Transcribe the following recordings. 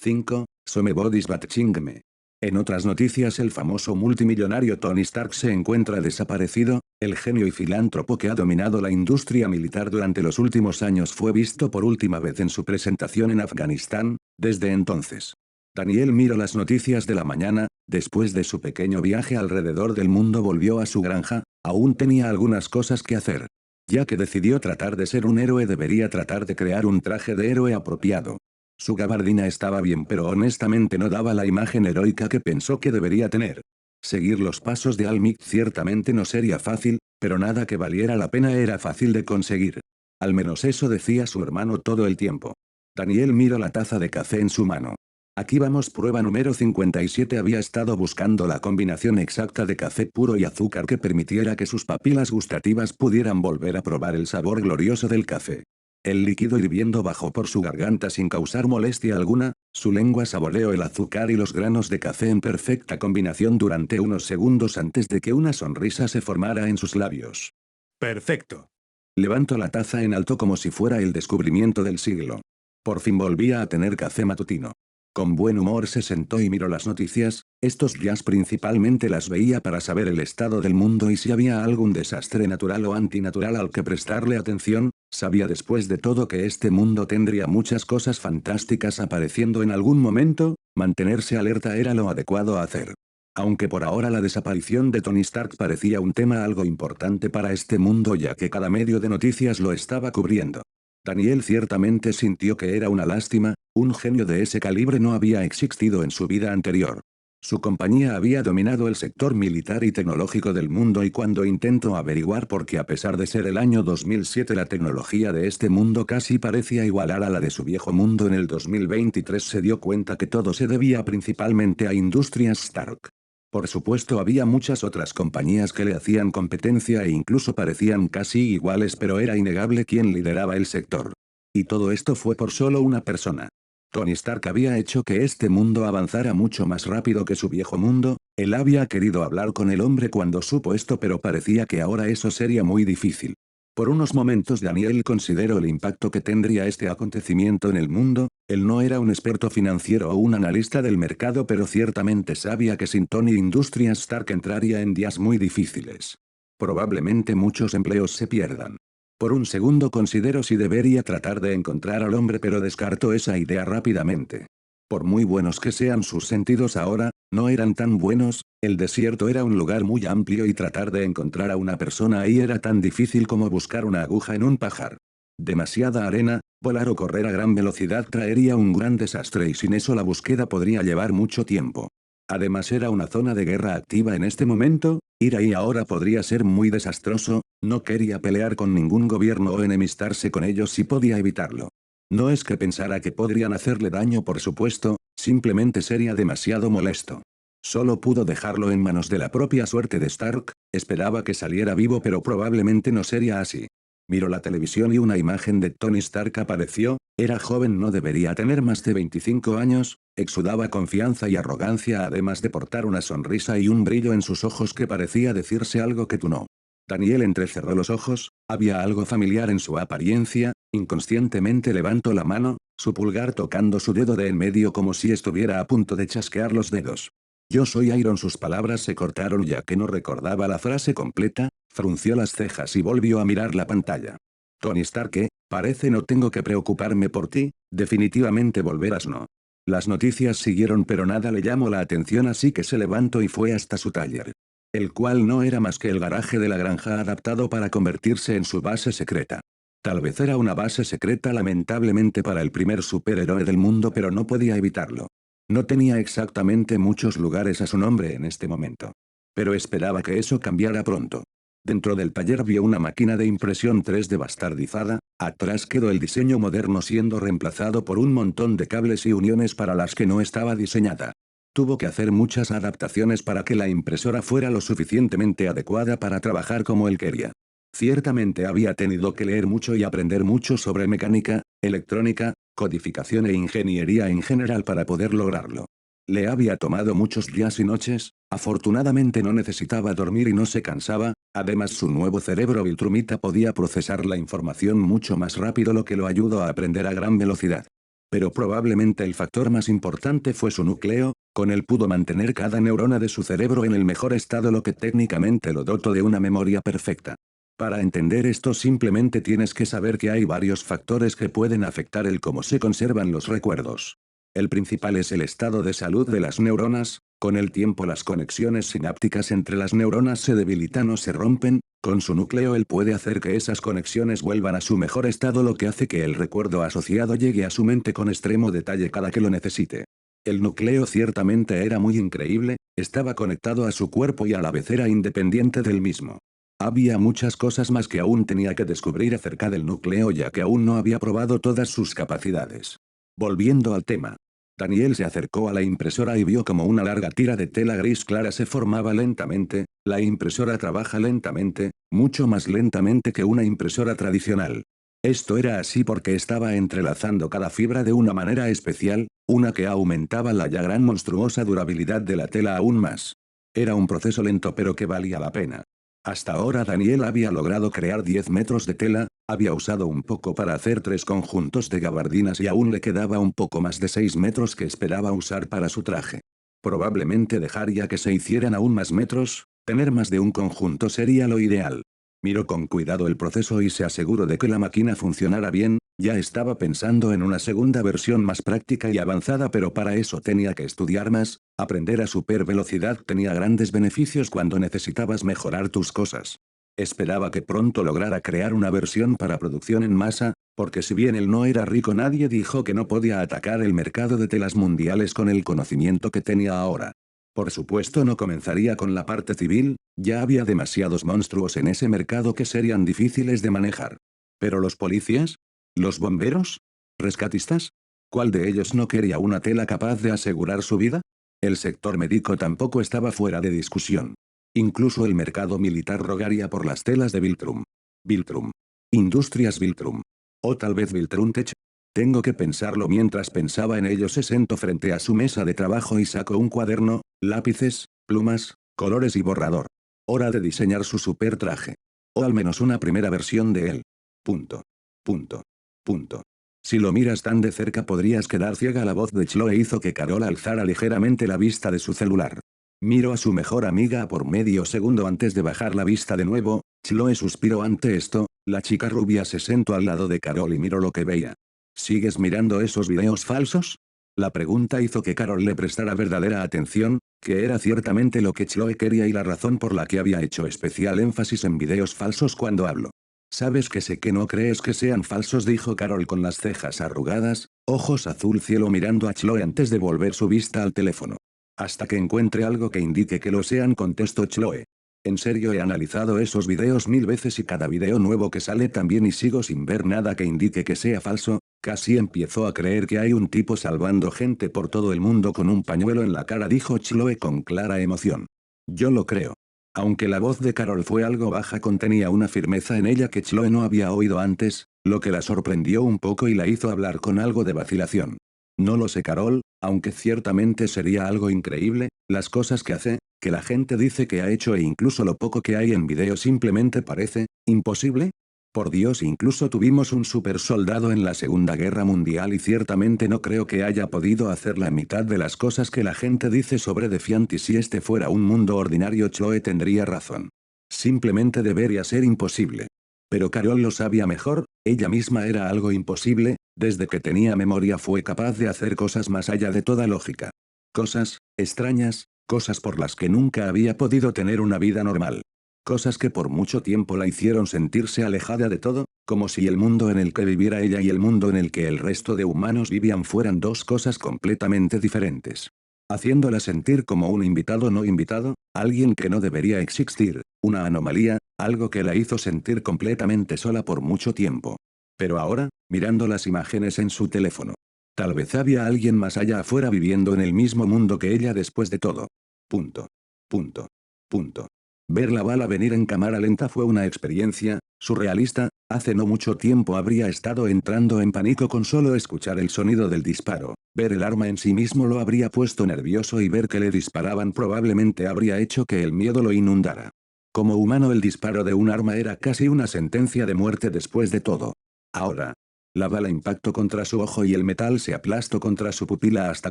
5. Somebodies watching me. En otras noticias, el famoso multimillonario Tony Stark se encuentra desaparecido. El genio y filántropo que ha dominado la industria militar durante los últimos años fue visto por última vez en su presentación en Afganistán. Desde entonces, Daniel miró las noticias de la mañana. Después de su pequeño viaje alrededor del mundo, volvió a su granja. Aún tenía algunas cosas que hacer. Ya que decidió tratar de ser un héroe, debería tratar de crear un traje de héroe apropiado. Su gabardina estaba bien, pero honestamente no daba la imagen heroica que pensó que debería tener. Seguir los pasos de Al-Miq ciertamente no sería fácil, pero nada que valiera la pena era fácil de conseguir. Al menos eso decía su hermano todo el tiempo. Daniel miró la taza de café en su mano. Aquí vamos, prueba número 57. Había estado buscando la combinación exacta de café puro y azúcar que permitiera que sus papilas gustativas pudieran volver a probar el sabor glorioso del café. El líquido hirviendo bajó por su garganta sin causar molestia alguna. Su lengua saboreó el azúcar y los granos de café en perfecta combinación durante unos segundos antes de que una sonrisa se formara en sus labios. Perfecto. Levantó la taza en alto como si fuera el descubrimiento del siglo. Por fin volvía a tener café matutino. Con buen humor se sentó y miró las noticias. Estos días principalmente las veía para saber el estado del mundo y si había algún desastre natural o antinatural al que prestarle atención. Sabía después de todo que este mundo tendría muchas cosas fantásticas apareciendo en algún momento. Mantenerse alerta era lo adecuado a hacer. Aunque por ahora la desaparición de Tony Stark parecía un tema algo importante para este mundo, ya que cada medio de noticias lo estaba cubriendo. Daniel ciertamente sintió que era una lástima. Un genio de ese calibre no había existido en su vida anterior. Su compañía había dominado el sector militar y tecnológico del mundo, y cuando intentó averiguar por qué, a pesar de ser el año 2007, la tecnología de este mundo casi parecía igualar a la de su viejo mundo en el 2023, se dio cuenta que todo se debía principalmente a Industrias Stark. Por supuesto, había muchas otras compañías que le hacían competencia e incluso parecían casi iguales, pero era innegable quién lideraba el sector. Y todo esto fue por solo una persona. Tony Stark había hecho que este mundo avanzara mucho más rápido que su viejo mundo. Él había querido hablar con el hombre cuando supo esto, pero parecía que ahora eso sería muy difícil. Por unos momentos Daniel consideró el impacto que tendría este acontecimiento en el mundo. Él no era un experto financiero o un analista del mercado, pero ciertamente sabía que sin Tony Industrias Stark entraría en días muy difíciles. Probablemente muchos empleos se pierdan. Por un segundo consideró si debería tratar de encontrar al hombre, pero descartó esa idea rápidamente. Por muy buenos que sean sus sentidos ahora, no eran tan buenos. El desierto era un lugar muy amplio y tratar de encontrar a una persona ahí era tan difícil como buscar una aguja en un pajar. Demasiada arena, volar o correr a gran velocidad traería un gran desastre, y sin eso la búsqueda podría llevar mucho tiempo. Además era una zona de guerra activa en este momento. Ir ahí ahora podría ser muy desastroso. No quería pelear con ningún gobierno o enemistarse con ellos si podía evitarlo. No es que pensara que podrían hacerle daño, por supuesto, simplemente sería demasiado molesto. Solo pudo dejarlo en manos de la propia suerte de Stark. Esperaba que saliera vivo, pero probablemente no sería así. Miró la televisión y una imagen de Tony Stark apareció. Era joven, no debería tener más de 25 años, exudaba confianza y arrogancia, además de portar una sonrisa y un brillo en sus ojos que parecía decirse algo que tú no. Daniel entrecerró los ojos. Había algo familiar en su apariencia. Inconscientemente levantó la mano, su pulgar tocando su dedo de en medio como si estuviera a punto de chasquear los dedos. Yo soy Iron. Sus palabras se cortaron ya que no recordaba la frase completa. Frunció las cejas y volvió a mirar la pantalla. Tony Stark, ¿qué? Parece no tengo que preocuparme por ti. Definitivamente volverás, no. Las noticias siguieron, pero nada le llamó la atención, así que se levantó y fue hasta su taller. El cual no era más que el garaje de la granja adaptado para convertirse en su base secreta. Tal vez era una base secreta lamentablemente para el primer superhéroe del mundo, pero no podía evitarlo. No tenía exactamente muchos lugares a su nombre en este momento. Pero esperaba que eso cambiara pronto. Dentro del taller vio una máquina de impresión 3D bastardizada. Atrás quedó el diseño moderno siendo reemplazado por un montón de cables y uniones para las que no estaba diseñada. Tuvo que hacer muchas adaptaciones para que la impresora fuera lo suficientemente adecuada para trabajar como él quería. Ciertamente había tenido que leer mucho y aprender mucho sobre mecánica, electrónica, codificación e ingeniería en general para poder lograrlo. Le había tomado muchos días y noches. Afortunadamente no necesitaba dormir y no se cansaba. Además, su nuevo cerebro Viltrumita podía procesar la información mucho más rápido, lo que lo ayudó a aprender a gran velocidad. Pero probablemente el factor más importante fue su núcleo, con él pudo mantener cada neurona de su cerebro en el mejor estado, lo que técnicamente lo dotó de una memoria perfecta. Para entender esto simplemente tienes que saber que hay varios factores que pueden afectar el cómo se conservan los recuerdos. El principal es el estado de salud de las neuronas. Con el tiempo las conexiones sinápticas entre las neuronas se debilitan o se rompen. Con su núcleo él puede hacer que esas conexiones vuelvan a su mejor estado, lo que hace que el recuerdo asociado llegue a su mente con extremo detalle cada que lo necesite. El núcleo ciertamente era muy increíble, estaba conectado a su cuerpo y a la vez era independiente del mismo. Había muchas cosas más que aún tenía que descubrir acerca del núcleo, ya que aún no había probado todas sus capacidades. Volviendo al tema. Daniel se acercó a la impresora y vio como una larga tira de tela gris clara se formaba lentamente. La impresora trabaja lentamente, mucho más lentamente que una impresora tradicional. Esto era así porque estaba entrelazando cada fibra de una manera especial, una que aumentaba la ya gran monstruosa durabilidad de la tela aún más. Era un proceso lento pero que valía la pena. Hasta ahora Daniel había logrado crear 10 metros de tela, había usado un poco para hacer 3 conjuntos de gabardinas y aún le quedaba un poco más de 6 metros que esperaba usar para su traje. Probablemente dejaría que se hicieran aún más metros, tener más de un conjunto sería lo ideal. Miró con cuidado el proceso y se aseguró de que la máquina funcionara bien. Ya estaba pensando en una segunda versión más práctica y avanzada, pero para eso tenía que estudiar más. Aprender a super velocidad tenía grandes beneficios cuando necesitabas mejorar tus cosas. Esperaba que pronto lograra crear una versión para producción en masa, porque si bien él no era rico, nadie dijo que no podía atacar el mercado de telas mundiales con el conocimiento que tenía ahora. Por supuesto no comenzaría con la parte civil, ya había demasiados monstruos en ese mercado que serían difíciles de manejar. ¿Pero los policías? ¿Los bomberos? ¿Rescatistas? ¿Cuál de ellos no quería una tela capaz de asegurar su vida? El sector médico tampoco estaba fuera de discusión. Incluso el mercado militar rogaría por las telas de Viltrum. Viltrum. Industrias Viltrum. O tal vez Viltrum Tech. Tengo que pensarlo. Mientras pensaba en ello se sentó frente a su mesa de trabajo y sacó un cuaderno, lápices, plumas, colores y borrador. Hora de diseñar su super traje. O al menos una primera versión de él. Punto. Punto. Punto. Si lo miras tan de cerca podrías quedar ciega. La voz de Chloe hizo que Carol alzara ligeramente la vista de su celular. Miró a su mejor amiga por medio segundo antes de bajar la vista de nuevo. Chloe suspiró ante esto. La chica rubia se sentó al lado de Carol y miró lo que veía. ¿Sigues mirando esos videos falsos? La pregunta hizo que Carol le prestara verdadera atención, que era ciertamente lo que Chloe quería y la razón por la que había hecho especial énfasis en videos falsos cuando hablo. Sabes que sé que no crees que sean falsos, dijo Carol con las cejas arrugadas, ojos azul cielo mirando a Chloe antes de volver su vista al teléfono. Hasta que encuentre algo que indique que lo sean, contestó Chloe. En serio, he analizado esos videos 1000 veces y cada video nuevo que sale también y sigo sin ver nada que indique que sea falso. Casi empiezo a creer que hay un tipo salvando gente por todo el mundo con un pañuelo en la cara, dijo Chloe con clara emoción. Yo lo creo. Aunque la voz de Carol fue algo baja, contenía una firmeza en ella que Chloe no había oído antes, lo que la sorprendió un poco y la hizo hablar con algo de vacilación. No lo sé, Carol, aunque ciertamente sería algo increíble, las cosas que hace, que la gente dice que ha hecho e incluso lo poco que hay en video simplemente parece imposible. Por Dios, incluso tuvimos un super soldado en la Segunda Guerra Mundial y ciertamente no creo que haya podido hacer la mitad de las cosas que la gente dice sobre Defiant, y si este fuera un mundo ordinario Chloe tendría razón. Simplemente debería ser imposible. Pero Carol lo sabía mejor, ella misma era algo imposible. Desde que tenía memoria fue capaz de hacer cosas más allá de toda lógica. Cosas extrañas, cosas por las que nunca había podido tener una vida normal. Cosas que por mucho tiempo la hicieron sentirse alejada de todo, como si el mundo en el que viviera ella y el mundo en el que el resto de humanos vivían fueran dos cosas completamente diferentes. Haciéndola sentir como un invitado no invitado, alguien que no debería existir, una anomalía, algo que la hizo sentir completamente sola por mucho tiempo. Pero ahora, mirando las imágenes en su teléfono. Tal vez había alguien más allá afuera viviendo en el mismo mundo que ella después de todo. Punto. Punto. Punto. Ver la bala venir en cámara lenta fue una experiencia surrealista. Hace no mucho tiempo habría estado entrando en pánico con solo escuchar el sonido del disparo. Ver el arma en sí mismo lo habría puesto nervioso y ver que le disparaban probablemente habría hecho que el miedo lo inundara. Como humano, el disparo de un arma era casi una sentencia de muerte después de todo. Ahora, La bala impactó contra su ojo y el metal se aplastó contra su pupila hasta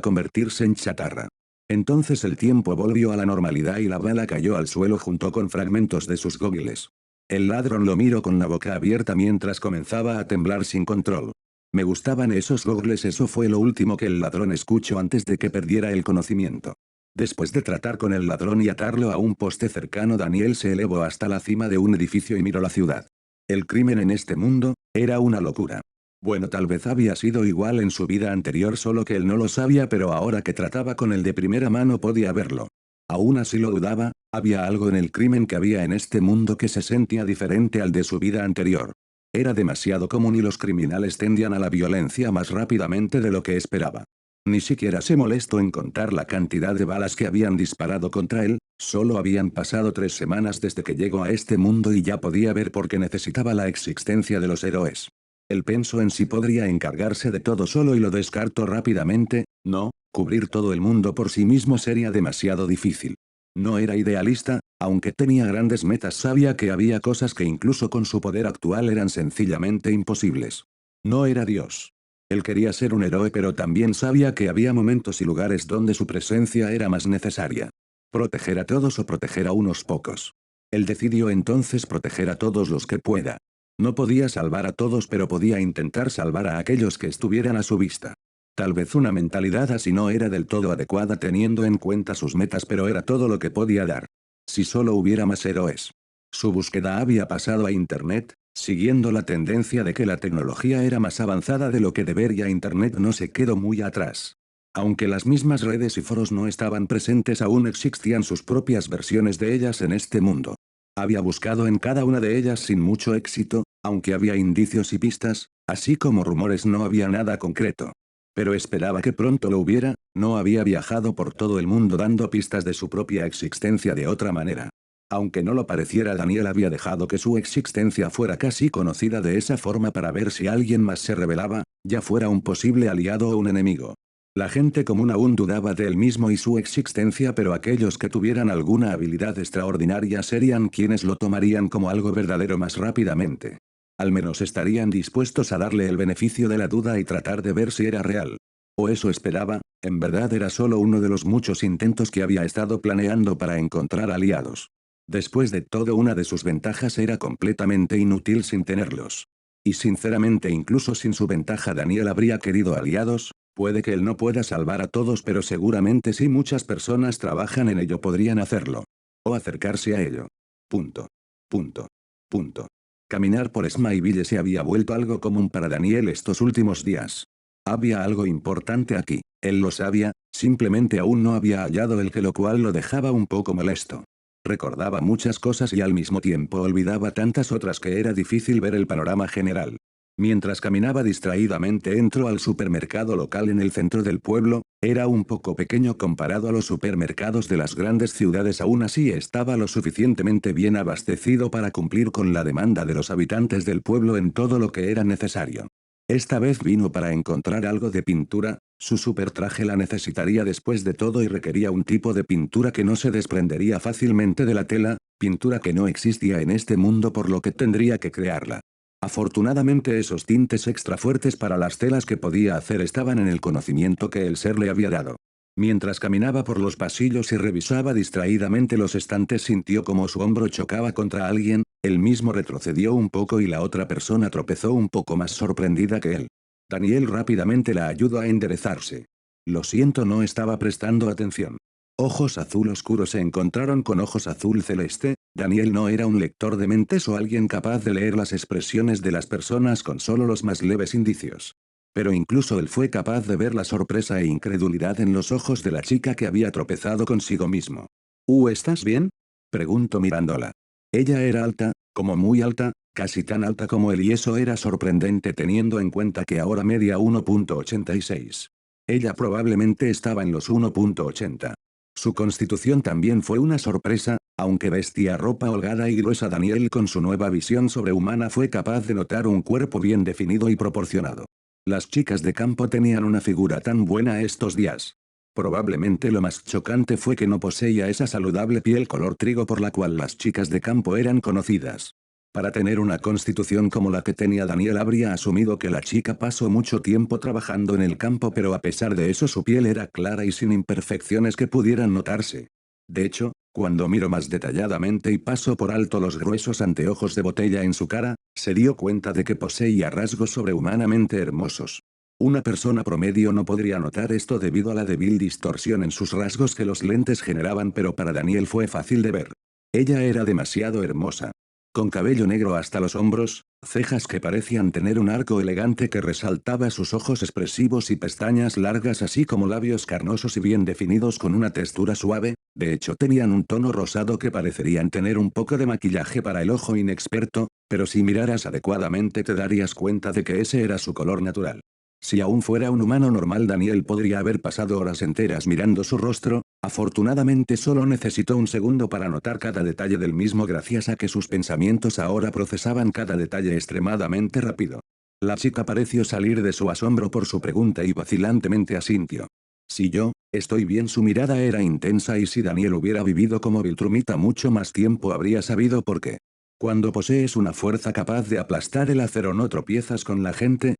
convertirse en chatarra. Entonces el tiempo volvió a la normalidad y la bala cayó al suelo junto con fragmentos de sus gogles. El ladrón lo miró con la boca abierta mientras comenzaba a temblar sin control. Me gustaban esos gogles, eso fue lo último que el ladrón escuchó antes de que perdiera el conocimiento. Después de tratar con el ladrón y atarlo a un poste cercano, Daniel se elevó hasta la cima de un edificio y miró la ciudad. El crimen en este mundo era una locura. Bueno, tal vez había sido igual en su vida anterior, solo que él no lo sabía, pero ahora que trataba con él de primera mano podía verlo. Aún así lo dudaba, había algo en el crimen que había en este mundo que se sentía diferente al de su vida anterior. Era demasiado común y los criminales tendían a la violencia más rápidamente de lo que esperaba. Ni siquiera se molestó en contar la cantidad de balas que habían disparado contra él, solo habían pasado 3 semanas desde que llegó a este mundo y ya podía ver por qué necesitaba la existencia de los héroes. Él pensó en si podría encargarse de todo solo y lo descartó rápidamente. No, cubrir todo el mundo por sí mismo sería demasiado difícil. No era idealista, aunque tenía grandes metas, sabía que había cosas que incluso con su poder actual eran sencillamente imposibles. No era Dios. Él quería ser un héroe, pero también sabía que había momentos y lugares donde su presencia era más necesaria. Proteger a todos o proteger a unos pocos. Él decidió entonces proteger a todos los que pueda. No podía salvar a todos, pero podía intentar salvar a aquellos que estuvieran a su vista. Tal vez una mentalidad así no era del todo adecuada teniendo en cuenta sus metas, pero era todo lo que podía dar. Si solo hubiera más héroes. Su búsqueda había pasado a Internet, siguiendo la tendencia de que la tecnología era más avanzada de lo que debería. Internet no se quedó muy atrás. Aunque las mismas redes y foros no estaban presentes, aún existían sus propias versiones de ellas en este mundo. Había buscado en cada una de ellas sin mucho éxito, aunque había indicios y pistas, así como rumores, no había nada concreto. Pero esperaba que pronto lo hubiera. No había viajado por todo el mundo dando pistas de su propia existencia de otra manera. Aunque no lo pareciera, Daniel había dejado que su existencia fuera casi conocida de esa forma para ver si alguien más se revelaba, ya fuera un posible aliado o un enemigo. La gente común aún dudaba de él mismo y su existencia, pero aquellos que tuvieran alguna habilidad extraordinaria serían quienes lo tomarían como algo verdadero más rápidamente. Al menos estarían dispuestos a darle el beneficio de la duda y tratar de ver si era real. O eso esperaba. En verdad era solo uno de los muchos intentos que había estado planeando para encontrar aliados. Después de todo, una de sus ventajas era completamente inútil sin tenerlos. Y sinceramente, incluso sin su ventaja, Daniel habría querido aliados. Puede que él no pueda salvar a todos, pero seguramente si muchas personas trabajan en ello podrían hacerlo. O acercarse a ello. Punto. Punto. Punto. Caminar por Smyville se había vuelto algo común para Daniel estos últimos días. Había algo importante aquí, él lo sabía, simplemente aún no había hallado el que, lo cual lo dejaba un poco molesto. Recordaba muchas cosas y al mismo tiempo olvidaba tantas otras que era difícil ver el panorama general. Mientras caminaba distraídamente entró al supermercado local en el centro del pueblo. Era un poco pequeño comparado a los supermercados de las grandes ciudades, aún así estaba lo suficientemente bien abastecido para cumplir con la demanda de los habitantes del pueblo en todo lo que era necesario. Esta vez vino para encontrar algo de pintura. Su supertraje la necesitaría después de todo y requería un tipo de pintura que no se desprendería fácilmente de la tela, pintura que no existía en este mundo, por lo que tendría que crearla. Afortunadamente esos tintes extra fuertes para las telas que podía hacer estaban en el conocimiento que el ser le había dado. Mientras caminaba por los pasillos y revisaba distraídamente los estantes, sintió como su hombro chocaba contra alguien. Él mismo retrocedió un poco y la otra persona tropezó un poco más sorprendida que él. Daniel rápidamente la ayudó a enderezarse. Lo siento, no estaba prestando atención. Ojos azul oscuro se encontraron con ojos azul celeste. Daniel no era un lector de mentes o alguien capaz de leer las expresiones de las personas con solo los más leves indicios. Pero incluso él fue capaz de ver la sorpresa e incredulidad en los ojos de la chica que había tropezado consigo mismo. ¿Estás bien?, preguntó mirándola. Ella era alta, como muy alta, casi tan alta como él, y eso era sorprendente teniendo en cuenta que ahora media 1,86. Ella probablemente estaba en los 1,80. Su constitución también fue una sorpresa. Aunque vestía ropa holgada y gruesa, Daniel con su nueva visión sobrehumana fue capaz de notar un cuerpo bien definido y proporcionado. Las chicas de campo tenían una figura tan buena estos días. Probablemente lo más chocante fue que no poseía esa saludable piel color trigo por la cual las chicas de campo eran conocidas. Para tener una constitución como la que tenía Daniel habría asumido que la chica pasó mucho tiempo trabajando en el campo, pero a pesar de eso su piel era clara y sin imperfecciones que pudieran notarse. De hecho, cuando miró más detalladamente y pasó por alto los gruesos anteojos de botella en su cara, se dio cuenta de que poseía rasgos sobrehumanamente hermosos. Una persona promedio no podría notar esto debido a la débil distorsión en sus rasgos que los lentes generaban, pero para Daniel fue fácil de ver. Ella era demasiado hermosa. Con cabello negro hasta los hombros, cejas que parecían tener un arco elegante que resaltaba sus ojos expresivos y pestañas largas, así como labios carnosos y bien definidos con una textura suave. De hecho tenían un tono rosado que parecerían tener un poco de maquillaje para el ojo inexperto, pero si miraras adecuadamente te darías cuenta de que ese era su color natural. Si aún fuera un humano normal, Daniel podría haber pasado horas enteras mirando su rostro. Afortunadamente solo necesitó un segundo para notar cada detalle del mismo gracias a que sus pensamientos ahora procesaban cada detalle extremadamente rápido. La chica pareció salir de su asombro por su pregunta y vacilantemente asintió. Si yo, estoy bien. Su mirada era intensa y si Daniel hubiera vivido como Viltrumita mucho más tiempo habría sabido por qué. Cuando posees una fuerza capaz de aplastar el acero no tropiezas con la gente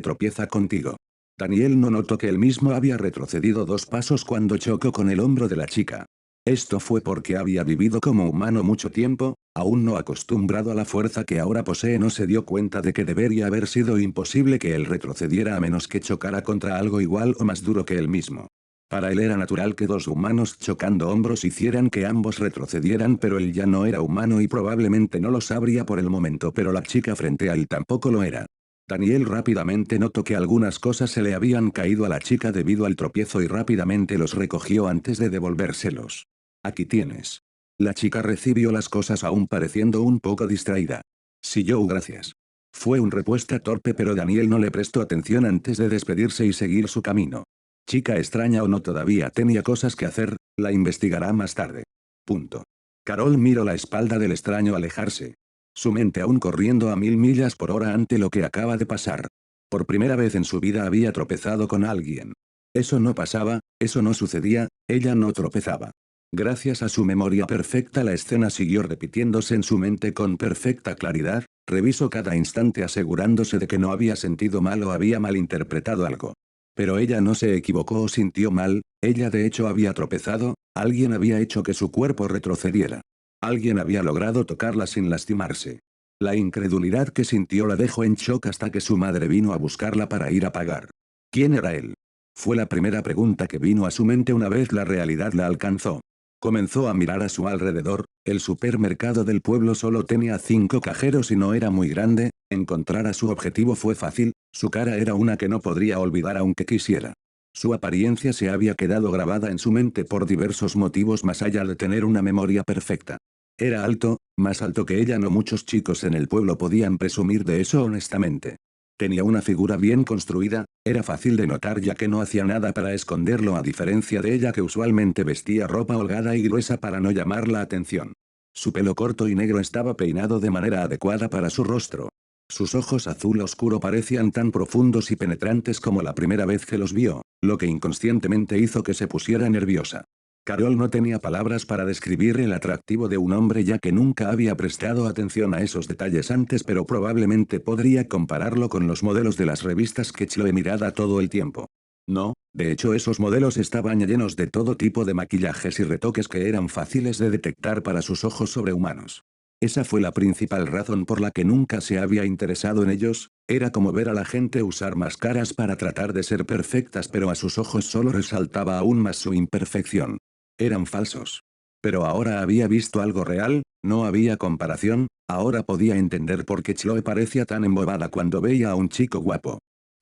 tropieza contigo. Daniel no notó que él mismo había retrocedido 2 pasos cuando chocó con el hombro de la chica. Esto fue porque había vivido como humano mucho tiempo, aún no acostumbrado a la fuerza que ahora posee. No se dio cuenta de que debería haber sido imposible que él retrocediera a menos que chocara contra algo igual o más duro que él mismo. Para él era natural que 2 humanos chocando hombros hicieran que ambos retrocedieran, pero él ya no era humano y probablemente no lo sabría por el momento, pero la chica frente a él tampoco lo era. Daniel rápidamente notó que algunas cosas se le habían caído a la chica debido al tropiezo y rápidamente los recogió antes de devolvérselos. Aquí tienes. La chica recibió las cosas aún pareciendo un poco distraída. Sí, Joe, gracias. Fue una respuesta torpe, pero Daniel no le prestó atención antes de despedirse y seguir su camino. Chica extraña o no, todavía tenía cosas que hacer, la investigará más tarde. Punto. Carol miró la espalda del extraño alejarse. Su mente aún corriendo a 1000 millas por hora ante lo que acaba de pasar. Por primera vez en su vida había tropezado con alguien. Eso no pasaba, eso no sucedía, ella no tropezaba. Gracias a su memoria perfecta la escena siguió repitiéndose en su mente con perfecta claridad, revisó cada instante asegurándose de que no había sentido mal o había malinterpretado algo. Pero ella no se equivocó o sintió mal, ella de hecho había tropezado, alguien había hecho que su cuerpo retrocediera. Alguien había logrado tocarla sin lastimarse. La incredulidad que sintió la dejó en shock hasta que su madre vino a buscarla para ir a pagar. ¿Quién era él? Fue la primera pregunta que vino a su mente una vez la realidad la alcanzó. Comenzó a mirar a su alrededor. El supermercado del pueblo solo tenía 5 cajeros y no era muy grande. Encontrar a su objetivo fue fácil, su cara era una que no podría olvidar aunque quisiera. Su apariencia se había quedado grabada en su mente por diversos motivos más allá de tener una memoria perfecta. Era alto, más alto que ella. No muchos chicos en el pueblo podían presumir de eso honestamente. Tenía una figura bien construida, era fácil de notar ya que no hacía nada para esconderlo a diferencia de ella que usualmente vestía ropa holgada y gruesa para no llamar la atención. Su pelo corto y negro estaba peinado de manera adecuada para su rostro. Sus ojos azul oscuro parecían tan profundos y penetrantes como la primera vez que los vio, lo que inconscientemente hizo que se pusiera nerviosa. Carol no tenía palabras para describir el atractivo de un hombre ya que nunca había prestado atención a esos detalles antes, pero probablemente podría compararlo con los modelos de las revistas que Chloe miraba todo el tiempo. No, de hecho esos modelos estaban llenos de todo tipo de maquillajes y retoques que eran fáciles de detectar para sus ojos sobrehumanos. Esa fue la principal razón por la que nunca se había interesado en ellos, era como ver a la gente usar máscaras para tratar de ser perfectas, pero a sus ojos solo resaltaba aún más su imperfección. Eran falsos. Pero ahora había visto algo real, no había comparación, ahora podía entender por qué Chloe parecía tan embobada cuando veía a un chico guapo.